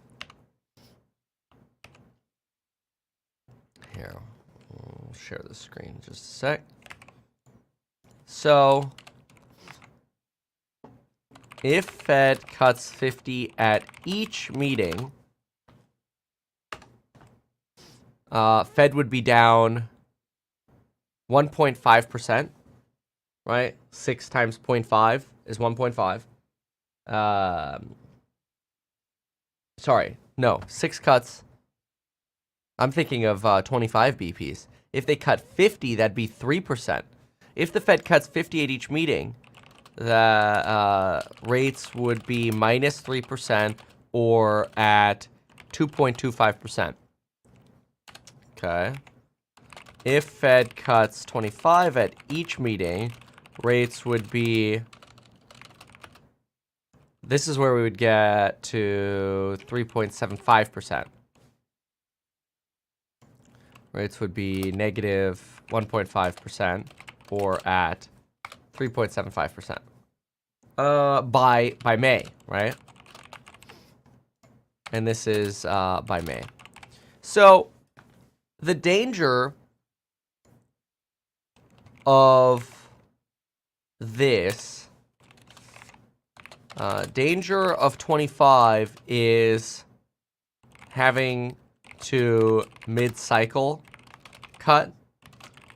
Here, I'll share the screen just a sec. So, if Fed cuts 50 at each meeting, Fed would be down 1.5%, right? 6 times 0.5 is 1.5. Sorry, no, 6 cuts. I'm thinking of 25 BPs. If they cut 50, that'd be 3%. If the Fed cuts 50 at each meeting, the rates would be minus 3% or at 2.25%. Okay. If Fed cuts 25 at each meeting, rates would be... This is where we would get to 3.75%. Rates would be negative 1.5% or at 3.75%. By May, right? And this is by May. So the danger of this, danger of 25 is having to mid-cycle cut,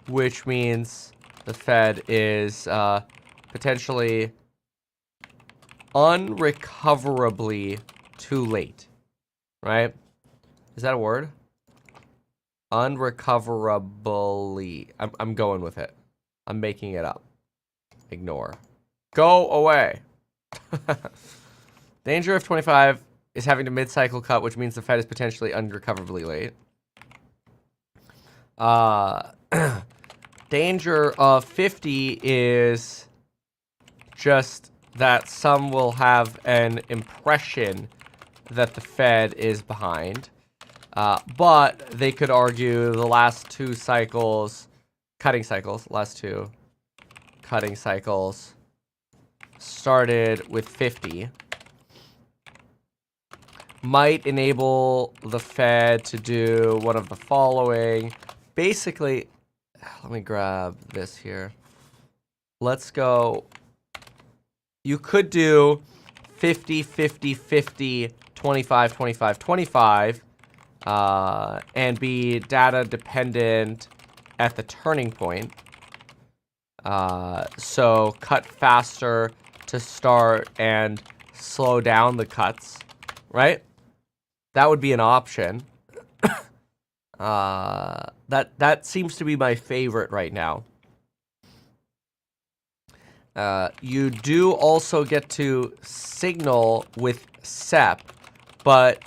which means the Fed is potentially unrecoverably too late, right? Is that a word? Unrecoverably. I'm going with it. I'm making it up. Ignore. Go away. Danger of 25 is having to mid-cycle cut, which means the Fed is potentially unrecoverably late. Danger of 50 is just that some will have an impression that the Fed is behind. But they could argue the last 2 cycles, last 2 cutting cycles started with 50. Might enable the Fed to do one of the following. Basically, let me grab this here. Let's go. You could do 50, 50, 50, 25, 25, 25, and be data dependent at the turning point. So cut faster to start and slow down the cuts, right? That would be an option. That seems to be my favorite right now. You do also get to signal with SEP, but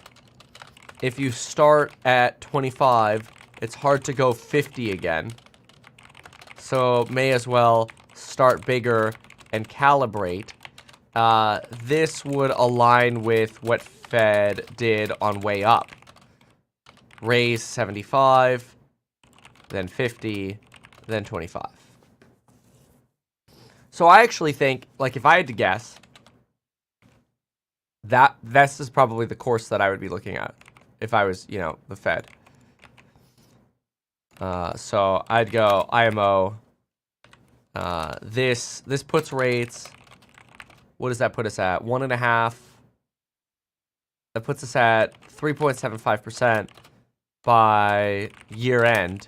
if you start at 25, it's hard to go 50 again. So may as well start bigger and calibrate. This would align with what Fed did on way up. Raise 75, then 50, then 25. So I actually think, like, if I had to guess, this is probably the course that I would be looking at if I was, you know, the Fed. So I'd go IMO. This puts rates. What does that put us at? 1.5. That puts us at 3.75% by year end.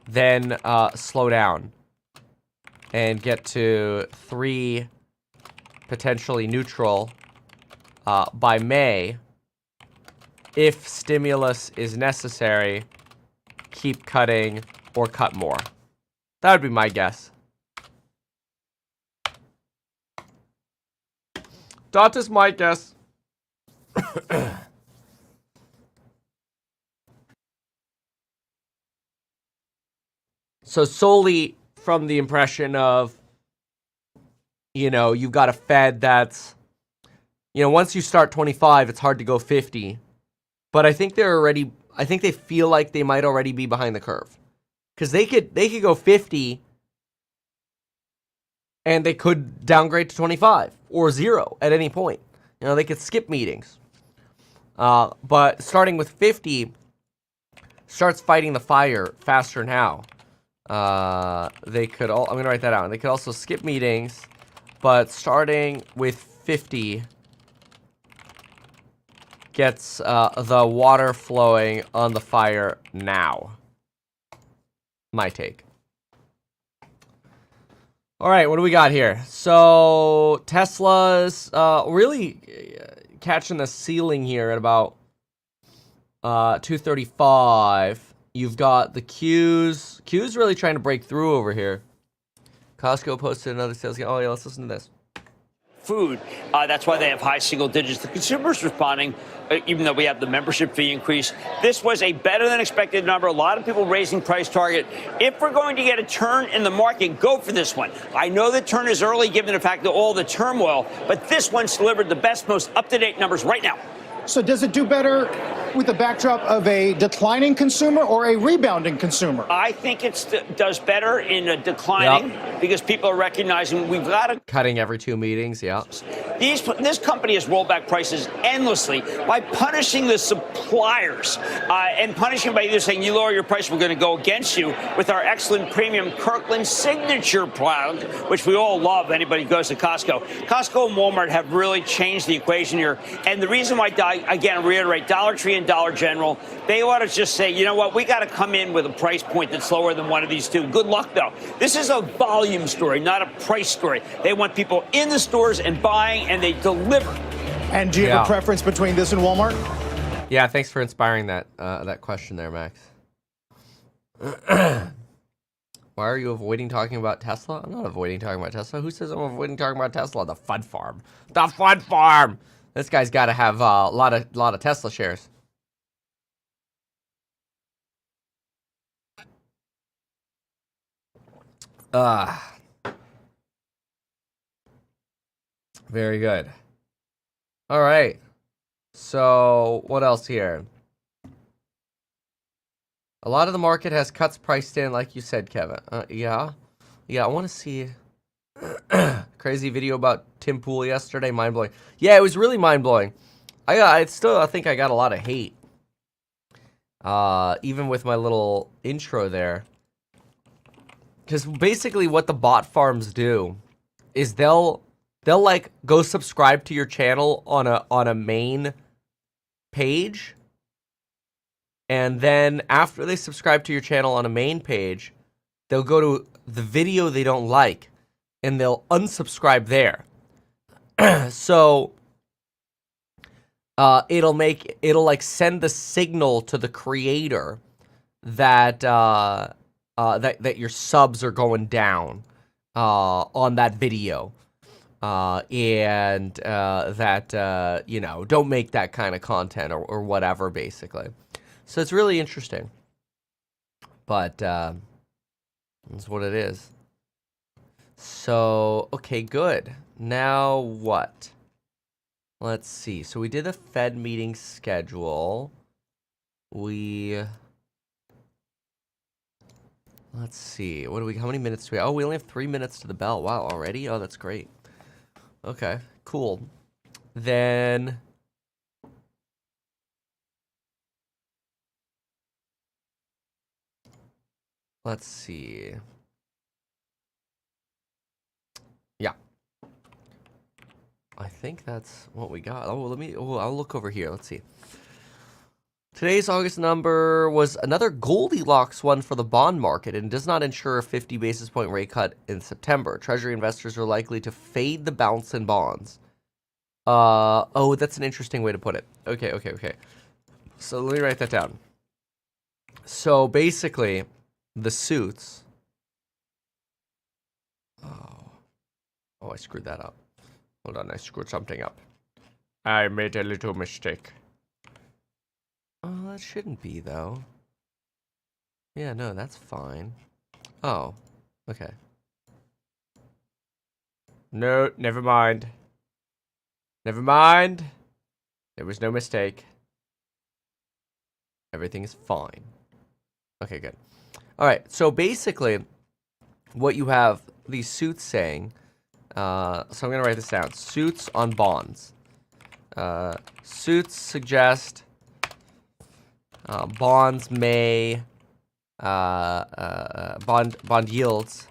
Then slow down and get to 3, potentially neutral by May. If stimulus is necessary, keep cutting or cut more. That would be my guess. That is my guess. So solely from the impression of, you know, you've got a Fed that's, you know, once you start 25, it's hard to go 50. But I think they feel like they might already be behind the curve. Because they could go 50 and they could downgrade to 25 or 0 at any point. You know, they could skip meetings. But starting with 50 starts fighting the fire faster now. They could I'm going to write that out. They could also skip meetings, but starting with 50 gets the water flowing on the fire now. My take. All right, what do we got here? So Tesla's really catching the ceiling here at about 235. You've got the Q's. Q's really trying to break through over here. Costco posted another sales game. Oh yeah, let's listen to this. Food. That's why they have high single digits. The consumer's responding, even though we have the membership fee increase. This was a better than expected number. A lot of people raising price target. If we're going to get a turn in the market, go for this one. I know the turn is early given the fact of all the turmoil, but this one's delivered the best, most up-to-date numbers right now. So does it do better with the backdrop of a declining consumer or a rebounding consumer? I think it does better in a declining because people are recognizing we've got to... Cutting every 2 meetings, yeah. This company has rolled back prices endlessly by punishing the suppliers and punishing by either saying, you lower your price, we're going to go against you with our excellent premium Kirkland signature product, which we all love. Anybody goes to Costco. Costco and Walmart have really changed the equation here. And the reason why, again, reiterate, Dollar Tree and Dollar General, they ought to just say, you know what, we got to come in with a price point that's lower than one of these two. Good luck, though. This is a volume story, not a price story. They want people in the stores and buying, and they deliver. And do you have a preference between this and Walmart? Yeah, thanks for inspiring that that question there, Max. Why are you avoiding talking about Tesla? I'm not avoiding talking about Tesla. Who says I'm avoiding talking about Tesla? The Fun Farm. The Fun Farm! This guy's got to have a lot of Tesla shares. Very good. All right. So what else here? A lot of the market has cuts priced in, like you said, Kevin. Yeah. I want to see crazy video about Tim Pool yesterday. Mind blowing. Yeah, it was really mind blowing. I think I got a lot of hate. Even with my little intro there. Because basically what the bot farms do is they'll like go subscribe to your channel on a main page, and then after they subscribe to your channel on a main page, they'll go to the video they don't like and they'll unsubscribe there. So it'll like send the signal to the creator that that your subs are going down on that video. And that, you know, don't make that kind of content or whatever, basically. So it's really interesting. But that's what it is. So, okay, good. Now what? Let's see. So we did the Fed meeting schedule. Let's see. How many minutes do we have? Oh, we only have 3 minutes to the bell. Wow, already? Oh, that's great. Okay, cool. Then let's see. Yeah. I think that's what we got. I'll look over here. Let's see. Today's August number was another Goldilocks one for the bond market and does not ensure a 50 basis point rate cut in September. Treasury investors are likely to fade the bounce in bonds. Oh, that's an interesting way to put it. Okay. So let me write that down. So basically, the suits. Oh, I screwed that up. Hold on, I screwed something up. I made a little mistake. Oh, that shouldn't be, though. Yeah, no, that's fine. Oh, okay. No, never mind. Never mind. There was no mistake. Everything is fine. Okay, good. All right, so basically, what you have these suits saying, so I'm going to write this down. Suits on bonds. Suits suggest bonds may, bond yields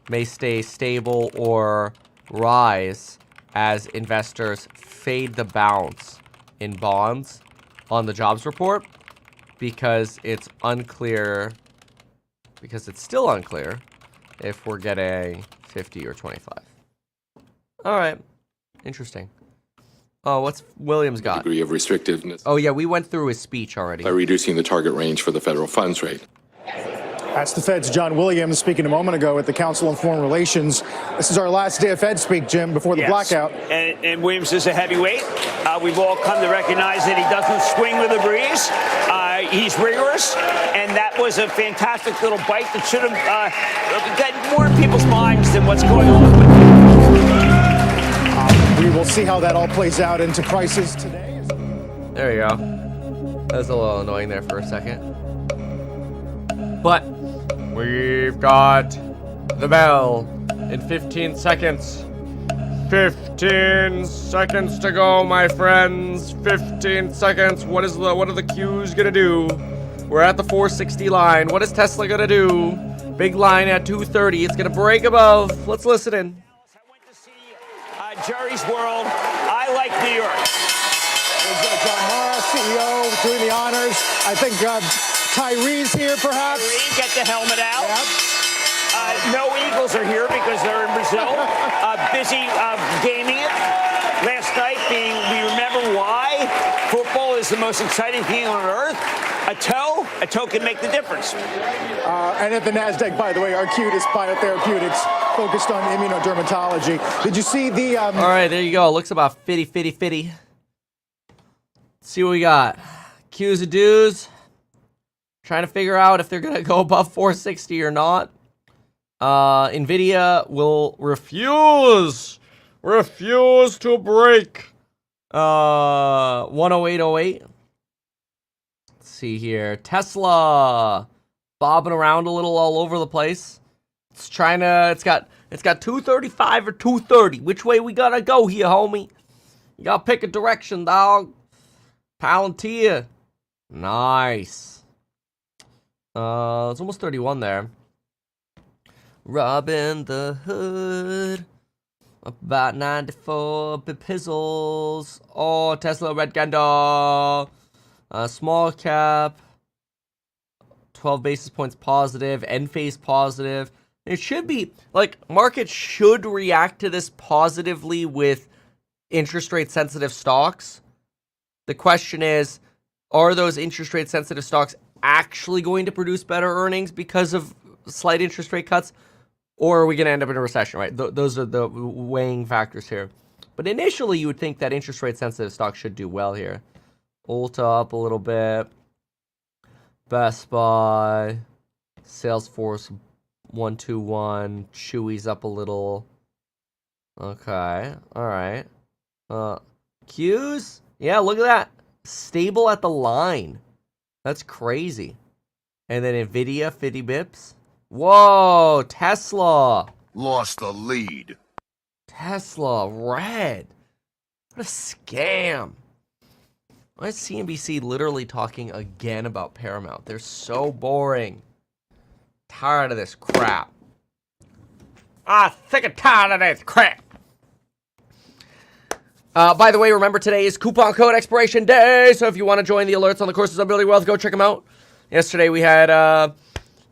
may stay stable or rise as investors fade the bounce in bonds on the jobs report because it's still unclear if we're getting 50 or 25. All right. Interesting. Oh, what's Williams got? Degree of restrictiveness. Oh, yeah, we went through his speech already. By reducing the target range for the federal funds rate. That's the Fed's John Williams speaking a moment ago at the Council on Foreign Relations. This is our last day of Fed speak, Jim, before the blackout. And Williams is a heavyweight. We've all come to recognize that he doesn't swing with a breeze. He's rigorous, and that was a fantastic little bite that should have got more in people's minds than what's going on with we will see how that all plays out into prices today. There you go. That was a little annoying there for a second. But we've got the bell in 15 seconds. 15 seconds to go, my friends. 15 seconds. What are the Qs gonna do? We're at the 460 line. What is Tesla gonna do? Big line at 230. It's gonna break above. Let's listen in. Jerry's World. I like New York. There's John Mara, CEO, doing the honors. I think Tyree's here, perhaps. Tyree, get the helmet out. Yep. No Eagles are here because they're in Brazil. Busy gaming it. Last night, we remember why football is the most exciting thing on earth. A toe can make the difference. And at the NASDAQ, by the way, Arcutis Biotherapeutics, focused on immunodermatology. Did you see the... All right, there you go. Looks about fitty. Let's see what we got. Q's and do's. Trying to figure out if they're going to go above 460 or not. NVIDIA will refuse to break 108.08. Let's see here. Tesla bobbing around a little all over the place. It's got 235 or 230. Which way we gotta go here, homie? You gotta pick a direction, dog. Palantir. Nice. It's almost 31 there. Robin the Hood. About 94 pizzles. Oh, Tesla red candle. Small cap. 12 basis points positive. End phase positive. It should be, like, markets should react to this positively with interest rate sensitive stocks. The question is, are those interest rate sensitive stocks actually going to produce better earnings because of slight interest rate cuts? Or are we going to end up in a recession, right? Those are the weighing factors here. But initially, you would think that interest rate sensitive stocks should do well here. Ulta up a little bit. Best Buy. Salesforce 121. Chewy's up a little. Okay. All right. Q's? Yeah, look at that. Stable at the line. That's crazy. And then NVIDIA, 50 bips. Whoa, Tesla. Lost the lead. Tesla, red. What a scam. Why is CNBC literally talking again about Paramount? They're so boring. Tired of this crap. Sick and tired of this crap. By the way, remember today is coupon code expiration day. So if you want to join the alerts on the courses on building wealth, go check them out. Yesterday we had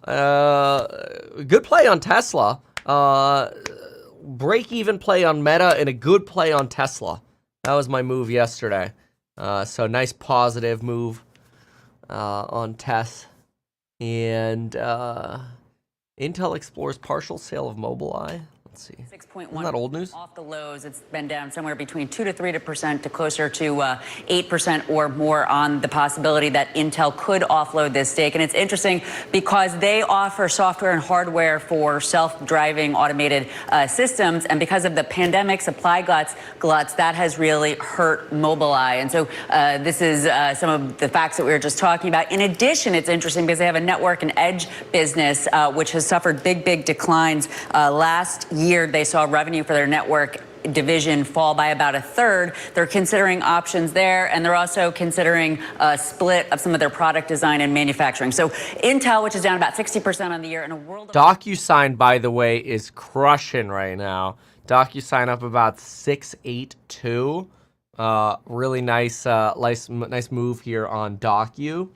good play on Tesla. Break-even play on Meta and a good play on Tesla. That was my move yesterday. So nice positive move on Tess. And Intel explores partial sale of Mobileye. Let's see. 6.1. Isn't that old news? Off the lows, it's been down somewhere between 2 to 3% to closer to 8% or more on the possibility that Intel could offload this stake. And it's interesting because they offer software and hardware for self-driving automated systems. And because of the pandemic supply gluts, that has really hurt Mobileye. And so this is some of the facts that we were just talking about. In addition, it's interesting because they have a network and edge business, which has suffered big declines. Last year, they saw revenue for their network division fall by about a third. They're considering options there, and they're also considering a split of some of their product design and manufacturing. So Intel, which is down about 60% on the year in a world of... DocuSign, by the way, is crushing right now. DocuSign up about 682. Really nice move here on Docu.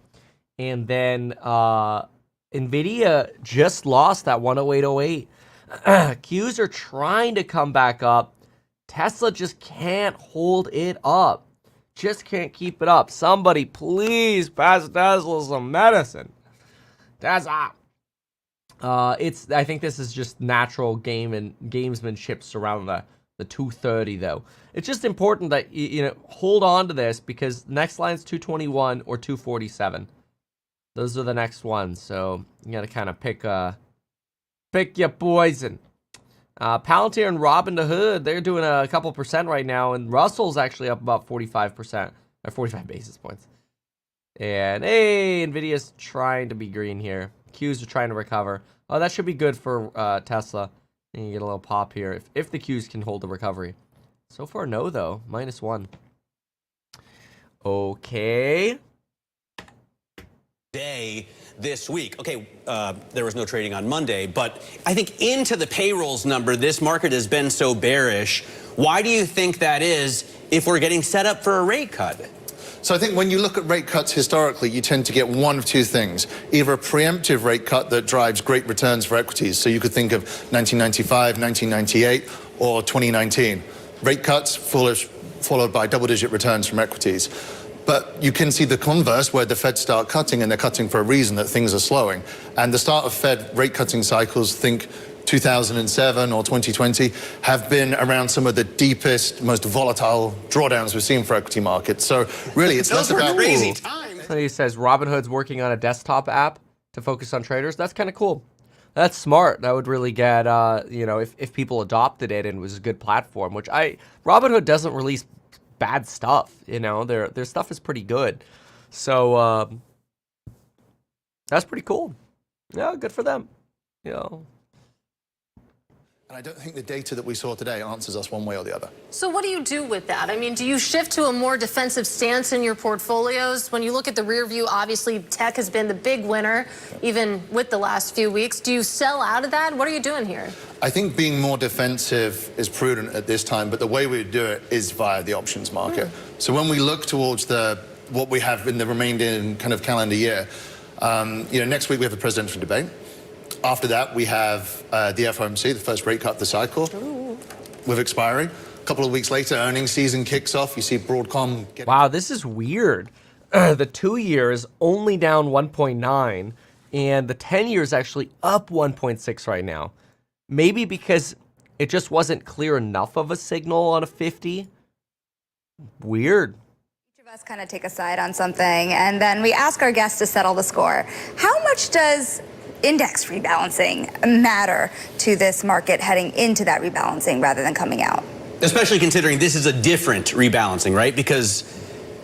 And then NVIDIA just lost that 108.08. Qs are trying to come back up. Tesla just can't hold it up. Just can't keep it up. Somebody please pass Tesla some medicine. Tesla. I think this is just natural gamesmanship around the 230 though. It's just important that you hold on to this because next line's 221 or 247. Those are the next ones. So you got to kind of pick your poison. Palantir and Robinhood, they're doing a couple percent right now, and Russell's actually up about 45%, or 45 basis points. And hey, NVIDIA's trying to be green here. Qs are trying to recover. Oh, that should be good for Tesla. And you get a little pop here if the Qs can hold the recovery. So far, no though. -1. Okay. Day this week. Okay, there was no trading on Monday, but I think into the payrolls number, this market has been so bearish. Why do you think that is if we're getting set up for a rate cut? So I think when you look at rate cuts historically, you tend to get one of two things. Either a preemptive rate cut that drives great returns for equities. So you could think of 1995, 1998, or 2019. Rate cuts followed by double-digit returns from equities. But you can see the converse where the Fed start cutting, and they're cutting for a reason that things are slowing. And the start of Fed rate cutting cycles, think 2007 or 2020, have been around some of the deepest, most volatile drawdowns we've seen for equity markets. So really, it's less about crazy times. So he says Robinhood's working on a desktop app to focus on traders. That's kind of cool. That's smart. That would really get, if people adopted it and it was a good platform, which Robinhood doesn't release bad stuff, their stuff is pretty good. So that's pretty cool. Yeah, good for them. And I don't think the data that we saw today answers us one way or the other. So what do you do with that? I mean, do you shift to a more defensive stance in your portfolios? When you look at the rear view, obviously tech has been the big winner, even with the last few weeks. Do you sell out of that? What are you doing here? I think being more defensive is prudent at this time, but the way we do it is via the options market. So when we look towards what we have in the remaining kind of calendar year, next week we have the presidential debate. After that, we have the FOMC, the first rate cut of the cycle, with expiry. A couple of weeks later, earnings season kicks off. You see Broadcom. Wow, this is weird. The 2-year is only down 1.9, and the 10-year is actually up 1.6 right now. Maybe because it just wasn't clear enough of a signal on a 50. Weird. Each of us kind of take a side on something, and then we ask our guests to settle the score. How much does index rebalancing matter to this market heading into that rebalancing rather than coming out? Especially considering this is a different rebalancing, right? Because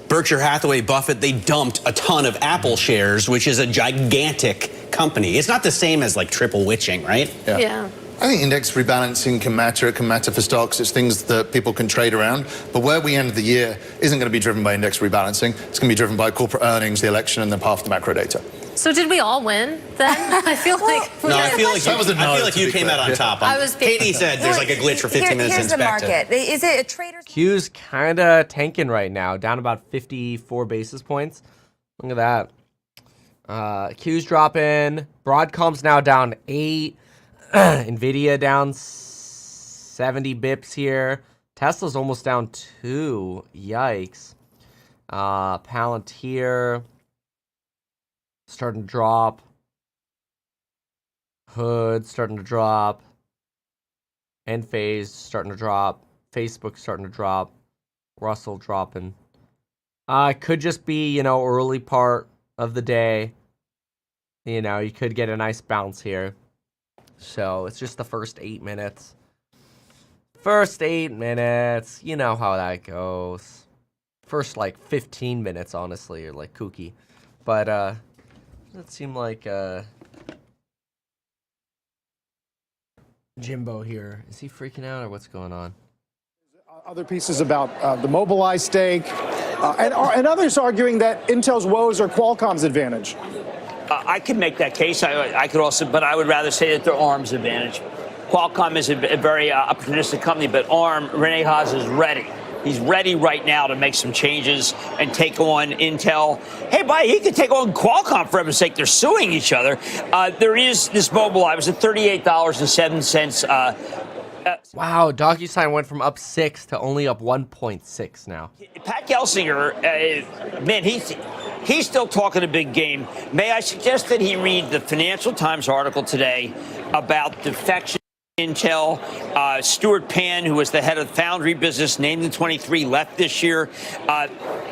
Berkshire Hathaway, Buffett, they dumped a ton of Apple shares, which is a gigantic company. It's not the same as like triple witching, right? Yeah. I think index rebalancing can matter. It can matter for stocks. It's things that people can trade around. But where we end the year isn't going to be driven by index rebalancing. It's going to be driven by corporate earnings, the election, and the path to macro data. So did we all win then? I feel like No, I feel like you came out on top. I was Katie said there's like a glitch for 15 minutes. Here's the market. Is it a trader's? Q's kind of tanking right now, down about 54 basis points. Look at that. Q's dropping. Broadcom's now down 8. Nvidia down 70 bips here. Tesla's almost down 2. Yikes. Palantir starting to drop. Hood starting to drop. Enphase starting to drop. Facebook starting to drop. Russell dropping. Could just be, you know, early part of the day. You know, you could get a nice bounce here. So it's just the first 8 minutes. First 8 minutes. You know how that goes. First, like, 15 minutes, honestly, are, like, kooky. But, it seemed like, Jimbo here. Is he freaking out, or what's going on? Other pieces about the Mobileye stake, and others arguing that Intel's woes are Qualcomm's advantage. I could make that case. I could also, but I would rather say that they're ARM's advantage. Qualcomm is a very opportunistic company, but ARM, Rene Haas is ready. He's ready right now to make some changes and take on Intel. Hey, he could take on Qualcomm for heaven's sake. They're suing each other. There is this Mobileye. It was at $38.07. Wow, DocuSign went from up 6 to only up 1.6 now. Pat Gelsinger, man, he's still talking a big game. May I suggest that he read the Financial Times article today about defection Intel? Stuart Pan, who was the head of the foundry business, named in 23, left this year.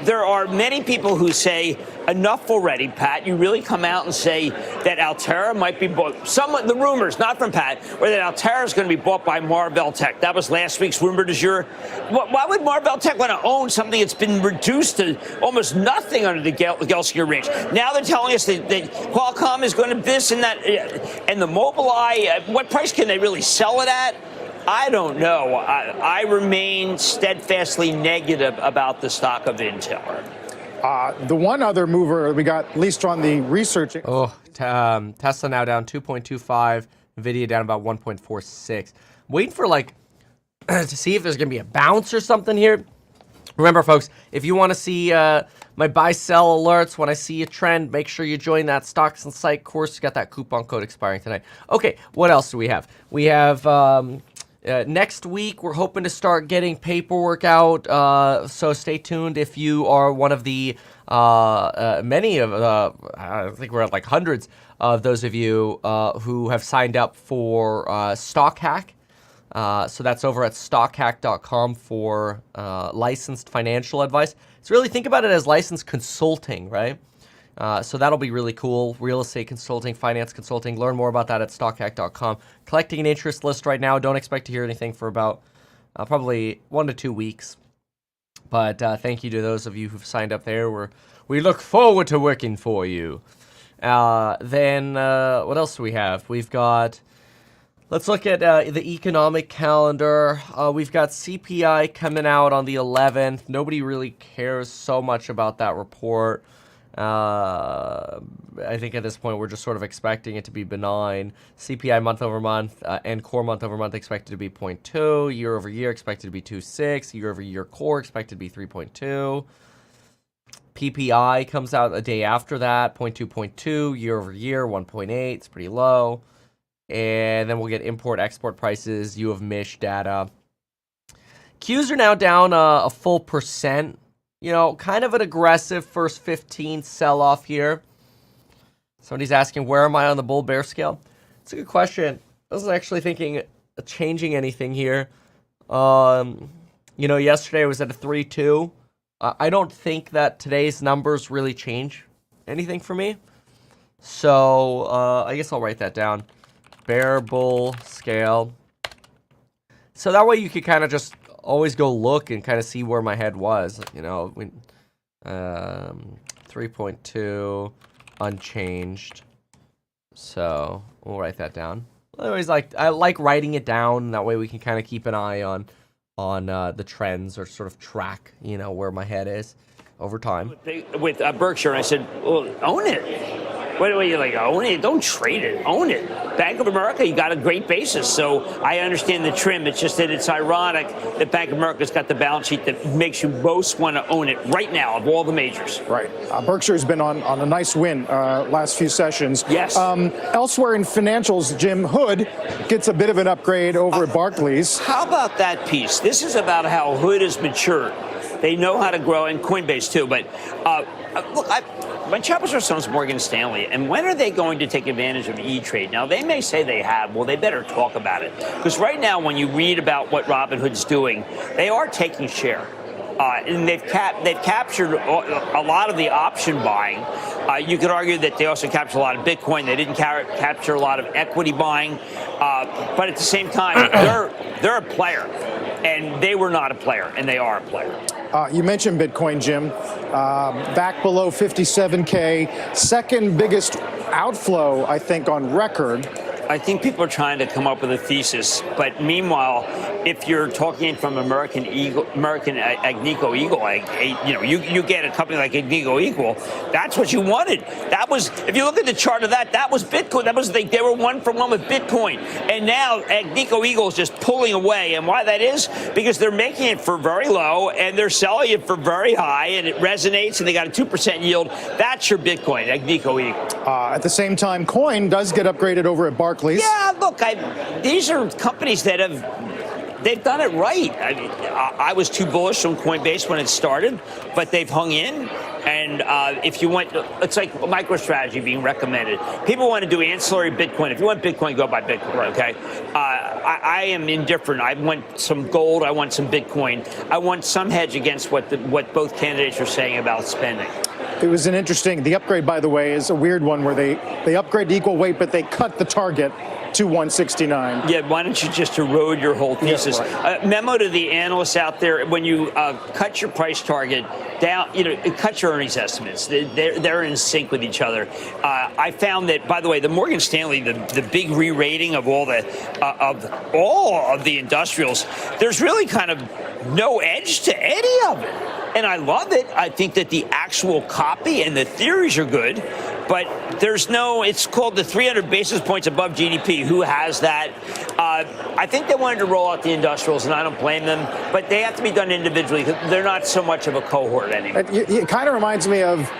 There are many people who say, enough already, Pat. You really come out and say that Altera might be bought. The rumors, not from Pat, were that Altera is going to be bought by Marvell Tech. That was last week's rumor du jour. Why would Marvell Tech want to own something that's been reduced to almost nothing under the Gelsinger range? Now they're telling us that Qualcomm is going to this and that. And the Mobileye, what price can they really sell it at? I don't know. I remain steadfastly negative about the stock of Intel. The one other mover we got, at least on the research. Tesla now down 2.25. Nvidia down about 1.46. Waiting for to see if there's going to be a bounce or something here. Remember, folks, if you want to see my buy-sell alerts when I see a trend, make sure you join that Stocks Insight course. You got that coupon code expiring tonight. Okay, what else do we have? We have next week, we're hoping to start getting paperwork out, so stay tuned if you are one of the many of I think we're at like hundreds of those of you who have signed up for StockHack. So that's over at stockhack.com for licensed financial advice. So really think about it as licensed consulting, right? So that'll be really cool. Real estate consulting, finance consulting. Learn more about that at stockhack.com. Collecting an interest list right now. Don't expect to hear anything for about probably 1 to 2 weeks. But thank you to those of you who've signed up there. We look forward to working for you. Then what else do we have? We've got... Let's look at the economic calendar. We've got CPI coming out on the 11th. Nobody really cares so much about that report. I think at this point we're just sort of expecting it to be benign. CPI month over month and core month over month expected to be 0.2. Year over year expected to be 2.6. Year over year core expected to be 3.2. PPI comes out a day after that, 0.2. Year over year 1.8. It's pretty low. And then we'll get import-export prices, U of MISH data. Qs are now down a full percent. You know, kind of an aggressive first 15 sell-off here. Somebody's asking, where am I on the bull-bear scale? It's a good question. I wasn't actually thinking of changing anything here. You know, yesterday I was at a 3.2. I don't think that today's numbers really change anything for me. So I guess I'll write that down. Bear bull scale. So that way you could kind of just always go look and kind of see where my head was. You know, 3.2 unchanged. So we'll write that down. I like writing it down. That way we can kind of keep an eye on the trends or sort of track, where my head is over time. With Berkshire, I said, well, own it. What are you like? Own it? Don't trade it. Own it. Bank of America, you got a great basis. So I understand the trim. It's just that it's ironic that Bank of America's got the balance sheet that makes you most want to own it right now of all the majors. Right. Berkshire's been on a nice win last few sessions. Yes. Elsewhere in financials, Jim, Hood gets a bit of an upgrade over at Barclays. How about that piece? This is about how Hood has matured. They know how to grow, and Coinbase too. But look, my chappers are sons Morgan Stanley, and when are they going to take advantage of E-Trade? Now, they may say they have. Well, they better talk about it. Because right now, when you read about what Robinhood's doing, they are taking share. And they've captured a lot of the option buying. You could argue that they also captured a lot of Bitcoin. They didn't capture a lot of equity buying. But at the same time, they're a player. And they were not a player, and they are a player. You mentioned Bitcoin, Jim. Back below 57K. Second biggest outflow, I think, on record. I think people are trying to come up with a thesis, but meanwhile, if you're talking from American Agnico Eagle, you get a company like Agnico Eagle, that's what you wanted. That was, if you look at the chart of that was Bitcoin. That was they were 1 for 1 with Bitcoin, and now Agnico Eagle is just pulling away. And why that is? Because they're making it for very low and they're selling it for very high, and it resonates, and they got a 2% yield. That's your Bitcoin, Agnico Eagle. At the same time, Coin does get upgraded over at Barclays. Yeah, look, these are companies that they've done it right. I mean, I was too bullish on Coinbase when it started, but they've hung in. And if you want, it's like MicroStrategy being recommended. People want to do ancillary Bitcoin. If you want Bitcoin, go buy Bitcoin, okay? I am indifferent. I want some gold. I want some Bitcoin. I want some hedge against what both candidates are saying about spending. It was the upgrade, by the way, is a weird one where they upgrade to equal weight, but they cut the target to 169. Yeah, why don't you just erode your whole thesis? Yeah, right. Memo to the analysts out there, when you cut your price target down, cut your earnings estimates. They're in sync with each other. I found that, by the way, the Morgan Stanley, the big re-rating of all of the industrials, there's really kind of no edge to any of it. And I love it. I think that the actual copy and the theories are good, but it's called the 300 basis points above GDP. Who has that? I think they wanted to roll out the industrials, and I don't blame them, but they have to be done individually. They're not so much of a cohort anymore. It kind of reminds me of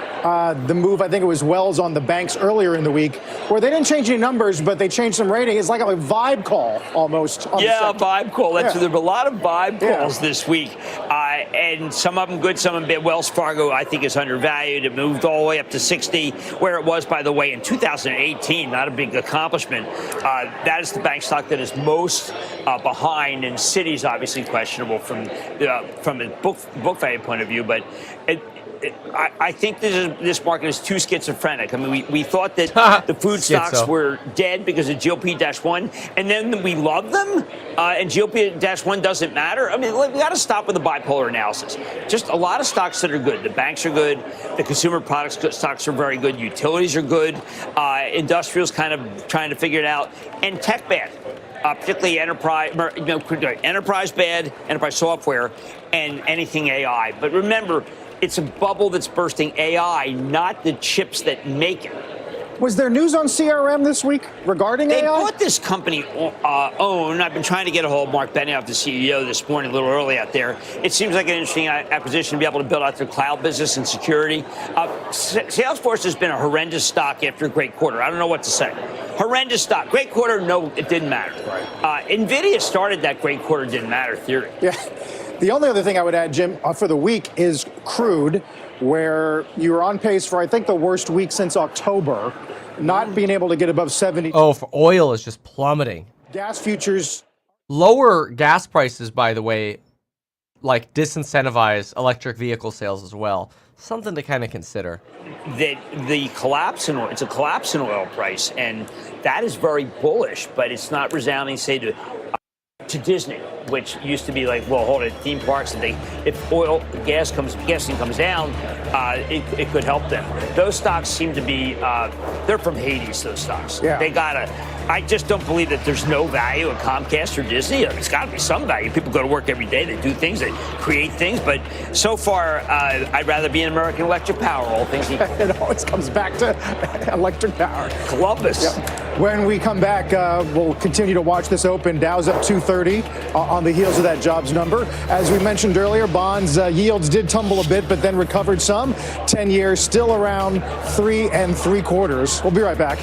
the move, I think it was Wells on the banks earlier in the week, where they didn't change any numbers, but they changed some rating. It's like a vibe call almost. Yeah, a vibe call. There were a lot of vibe calls this week, and some of them good, some of them bad. Wells Fargo, I think, is undervalued. It moved all the way up to 60, where it was, by the way, in 2018. Not a big accomplishment. That is the bank stock that is most behind, and Citi's obviously questionable from a book value point of view, but I think this market is too schizophrenic. I mean, we thought that the food stocks were dead because of GOP-1, and then we love them, and GOP-1 doesn't matter. I mean, we got to stop with the bipolar analysis. Just a lot of stocks that are good. The banks are good. The consumer products stocks are very good. Utilities are good. Industrials kind of trying to figure it out. And tech bad. Particularly enterprise bad, enterprise software, and anything AI. But remember, it's a bubble that's bursting AI, not the chips that make it. Was there news on CRM this week regarding AI? They bought this company, OWN. I've been trying to get a hold of Mark Benioff, the CEO, this morning, a little early out there. It seems like an interesting acquisition to be able to build out their cloud business and security. Salesforce has been a horrendous stock after a great quarter. I don't know what to say. Horrendous stock. Great quarter, no, it didn't matter. Right. NVIDIA started that great quarter, didn't matter theory. Yeah. The only other thing I would add, Jim, for the week is crude, where you're on pace for, I think, the worst week since October, not being able to get above 70. Oh, for oil is just plummeting. Gas futures. Lower gas prices, by the way, like disincentivize electric vehicle sales as well. Something to kind of consider. That the collapse in oil, it's a collapse in oil price, and that is very bullish, but it's not resounding, say, to Disney, which used to be like, well, hold it, theme parks, and if gasoline comes down, it could help them. Those stocks seem to be, they're from Hades, those stocks. Yeah. They got I just don't believe that there's no value in Comcast or Disney. There's got to be some value. People go to work every day. They do things. They create things. But so far, I'd rather be in American Electric Power. All things equal. It always comes back to electric power. Columbus. Yep. When we come back, we'll continue to watch this open. Dow's up 230 on the heels of that jobs number. As we mentioned earlier, bonds yields did tumble a bit, but then recovered some. 10 years still around 3 3/4. We'll be right back.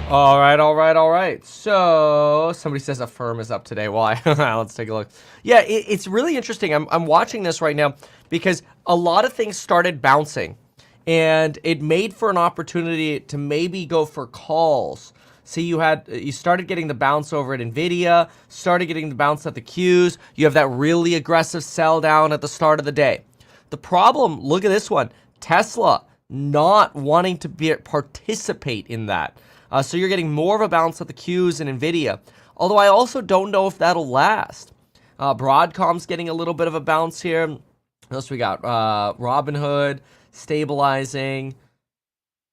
All right. So somebody says a firm is up today. Why? Let's take a look. Yeah, it's really interesting. I'm watching this right now because a lot of things started bouncing, and it made for an opportunity to maybe go for calls. See, you started getting the bounce over at NVIDIA, started getting the bounce at the Qs. You have that really aggressive sell down at the start of the day. The problem, look at this one, Tesla not wanting to participate in that. So you're getting more of a bounce at the Qs and NVIDIA. Although I also don't know if that'll last. Broadcom's getting a little bit of a bounce here. What else we got? Robinhood stabilizing.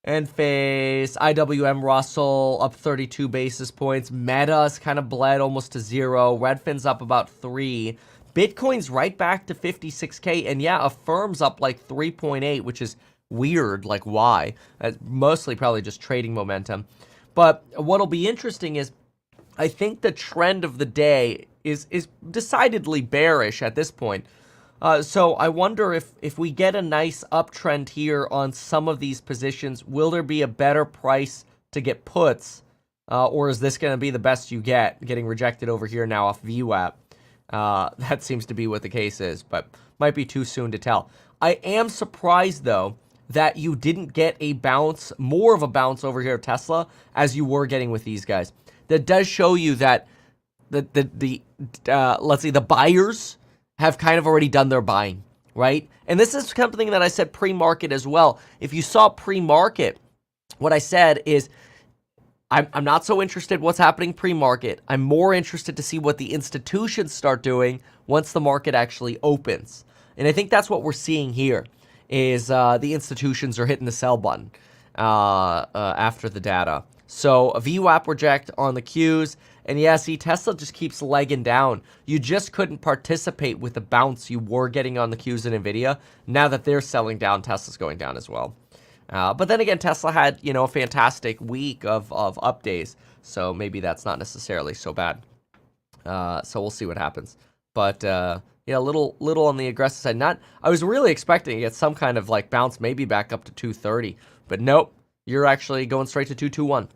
Enphase, IWM Russell up 32 basis points. Meta's kind of bled almost to 0. Redfin's up about 3. Bitcoin's right back to 56K. And yeah, Affirm's up like 3.8, which is weird. Like, why? Mostly probably just trading momentum. But what'll be interesting is I think the trend of the day is decidedly bearish at this point. So I wonder if we get a nice uptrend here on some of these positions, will there be a better price to get puts? Or is this going to be the best you get, getting rejected over here now off VWAP? That seems to be what the case is, but might be too soon to tell. I am surprised, though, that you didn't get a bounce, more of a bounce over here at Tesla as you were getting with these guys. That does show you that let's see, the buyers have kind of already done their buying, right? And this is something that I said pre-market as well. If you saw pre-market, what I said is I'm not so interested what's happening pre-market. I'm more interested to see what the institutions start doing once the market actually opens. And I think that's what we're seeing here is the institutions are hitting the sell button after the data. So a VWAP reject on the Qs. And yeah, see, Tesla just keeps legging down. You just couldn't participate with the bounce you were getting on the Qs and NVIDIA. Now that they're selling down, Tesla's going down as well. But then again, Tesla had, a fantastic week of up days. So maybe that's not necessarily so bad. So we'll see what happens. But yeah, a little on the aggressive side. I was really expecting to get some kind of like bounce, maybe back up to 230. But nope, you're actually going straight to 221.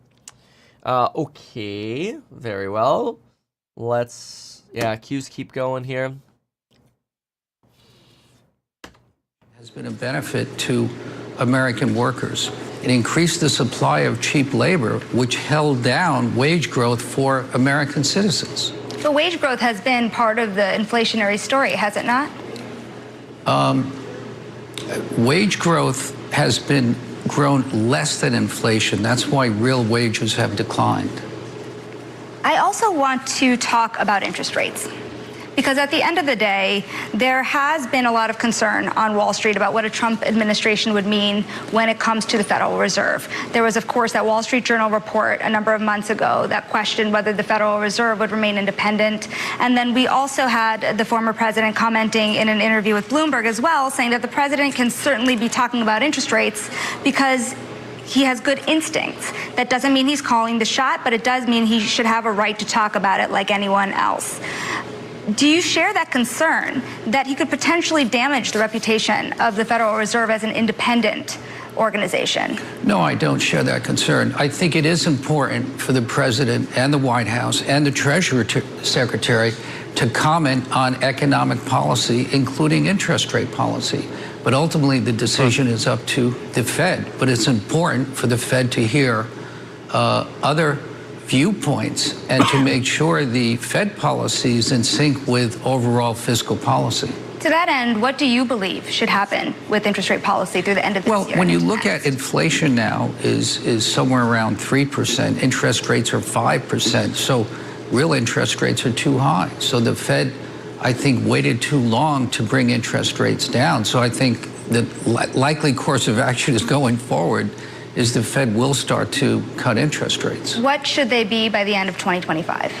Okay, very well. Qs keep going here. Has been a benefit to American workers. It increased the supply of cheap labor, which held down wage growth for American citizens. So wage growth has been part of the inflationary story, has it not? Wage growth has been grown less than inflation. That's why real wages have declined. I also want to talk about interest rates. Because at the end of the day, there has been a lot of concern on Wall Street about what a Trump administration would mean when it comes to the Federal Reserve. There was, of course, that Wall Street Journal report a number of months ago that questioned whether the Federal Reserve would remain independent. And then we also had the former president commenting in an interview with Bloomberg as well, saying that the president can certainly be talking about interest rates because he has good instincts. That doesn't mean he's calling the shot, but it does mean he should have a right to talk about it like anyone else. Do you share that concern that he could potentially damage the reputation of the Federal Reserve as an independent organization? No, I don't share that concern. I think it is important for the president and the White House and the Treasury Secretary to comment on economic policy, including interest rate policy. But ultimately, the decision is up to the Fed. But it's important for the Fed to hear other viewpoints and to make sure the Fed policy is in sync with overall fiscal policy. To that end, what do you believe should happen with interest rate policy through the end of this year? Well, when you look at inflation now is somewhere around 3%. Interest rates are 5%. So real interest rates are too high. So the Fed, I think, waited too long to bring interest rates down. So I think the likely course of action is going forward is the Fed will start to cut interest rates. What should they be by the end of 2025?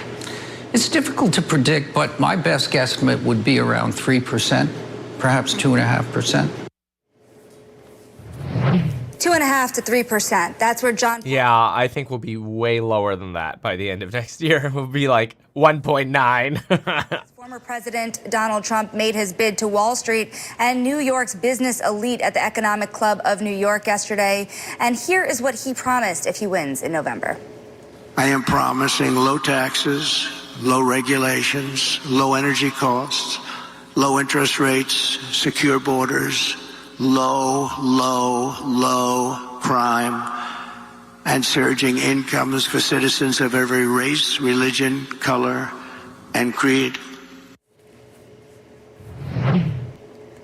It's difficult to predict, but my best guesstimate would be around 3%, perhaps 2.5%. 2.5% to 3%. That's where John. Yeah, I think we'll be way lower than that by the end of next year. We'll be like 1.9. Former President Donald Trump made his bid to Wall Street and New York's business elite at the Economic Club of New York yesterday. And here is what he promised if he wins in November. I am promising low taxes, low regulations, low energy costs, low interest rates, secure borders, low crime, and surging incomes for citizens of every race, religion, color, and creed.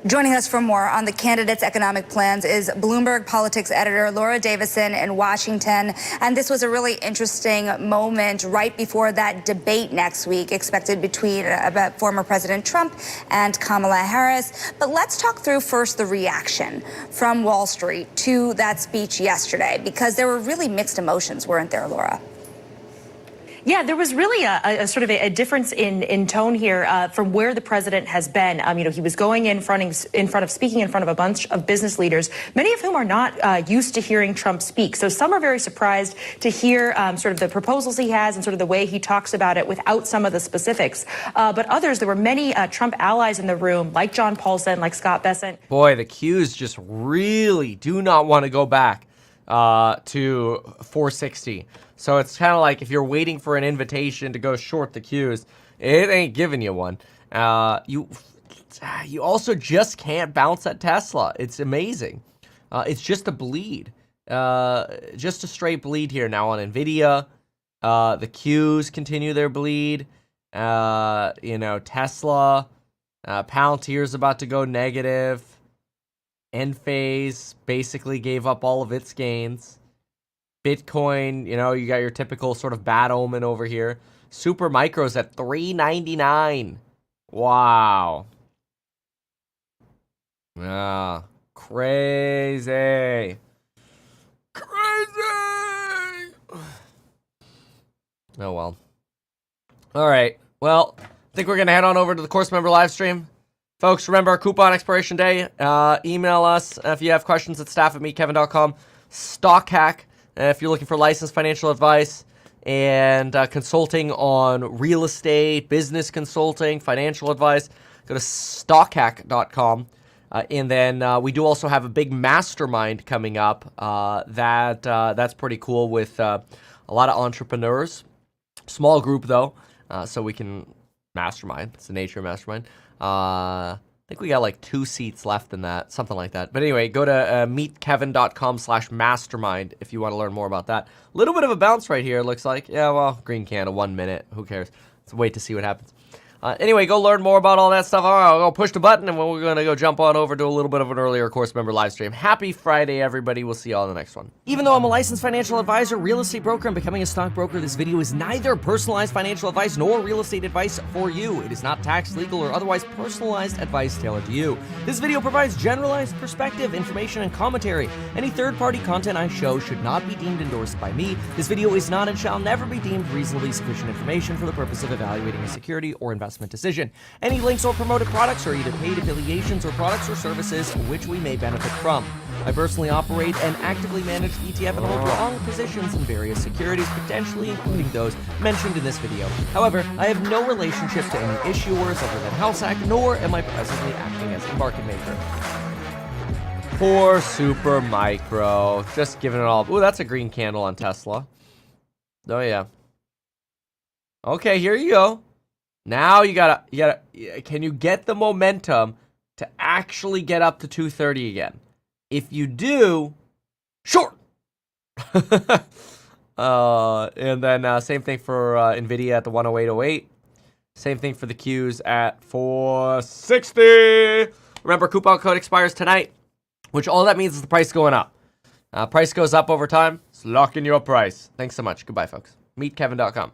Joining us for more on the candidates' economic plans is Bloomberg politics editor Laura Davison in Washington. And this was a really interesting moment right before that debate next week expected between former President Trump and Kamala Harris. But let's talk through first the reaction from Wall Street to that speech yesterday, because there were really mixed emotions, weren't there, Laura? Yeah, there was really a sort of a difference in tone here from where the president has been. He was going speaking in front of a bunch of business leaders, many of whom are not used to hearing Trump speak. So some are very surprised to hear sort of the proposals he has and sort of the way he talks about it without some of the specifics. But others, there were many Trump allies in the room, like John Paulson, like Scott Bessent. Boy, the Qs just really do not want to go back to 460. So it's kind of like if you're waiting for an invitation to go short the Qs, it ain't giving you one. You also just can't bounce at Tesla. It's amazing. It's just a bleed. Just a straight bleed here now on NVIDIA. The Qs continue their bleed. Tesla. Palantir's about to go negative. Enphase basically gave up all of its gains. Bitcoin, you got your typical sort of bad omen over here. Super Micro's at $3.99. Wow. Yeah. Crazy. Oh, well. All right. Well, I think we're going to head on over to the course member live stream. Folks, remember our coupon expiration day. Email us if you have questions at staff@meetkevin.com. Stock hack. If you're looking for licensed financial advice and consulting on real estate, business consulting, financial advice, go to stockhack.com. And then we do also have a big mastermind coming up. That's pretty cool with a lot of entrepreneurs. Small group, though, so we can mastermind. It's the nature of mastermind. I think we got like 2 seats left in that, something like that. But anyway, go to meetkevin.com/mastermind if you want to learn more about that. A little bit of a bounce right here, it looks like. Yeah, well, green candle, 1 minute. Who cares? Let's wait to see what happens. Anyway, go learn more about all that stuff. I'll go push the button, and we're going to go jump on over to a little bit of an earlier course member live stream. Happy Friday, everybody. We'll see you all in the next one. Even though I'm a licensed financial advisor, real estate broker, and becoming a stockbroker, this video is neither personalized financial advice nor real estate advice for you. It is not tax, legal, or otherwise personalized advice tailored to you. This video provides generalized perspective, information, and commentary. Any third-party content I show should not be deemed endorsed by me. This video is not and shall never be deemed reasonably sufficient information for the purpose of evaluating a security or investment decision. Any links or promoted products are either paid affiliations or products or services which we may benefit from. I personally operate and actively manage the ETF and hold long positions in various securities, potentially including those mentioned in this video. However, I have no relationship to any issuers other than HouseHack, nor am I presently acting as a market maker. Poor Super Micro. Just giving it all. Ooh, that's a green candle on Tesla. Oh, yeah. Okay, here you go. Now you gotta, can you get the momentum to actually get up to 230 again? If you do, short. And then same thing for NVIDIA at the 108.08. Same thing for the Qs at 460. Remember, coupon code expires tonight, which all that means is the price going up. Price goes up over time. So lock in your price. Thanks so much. Goodbye, folks. MeetKevin.com.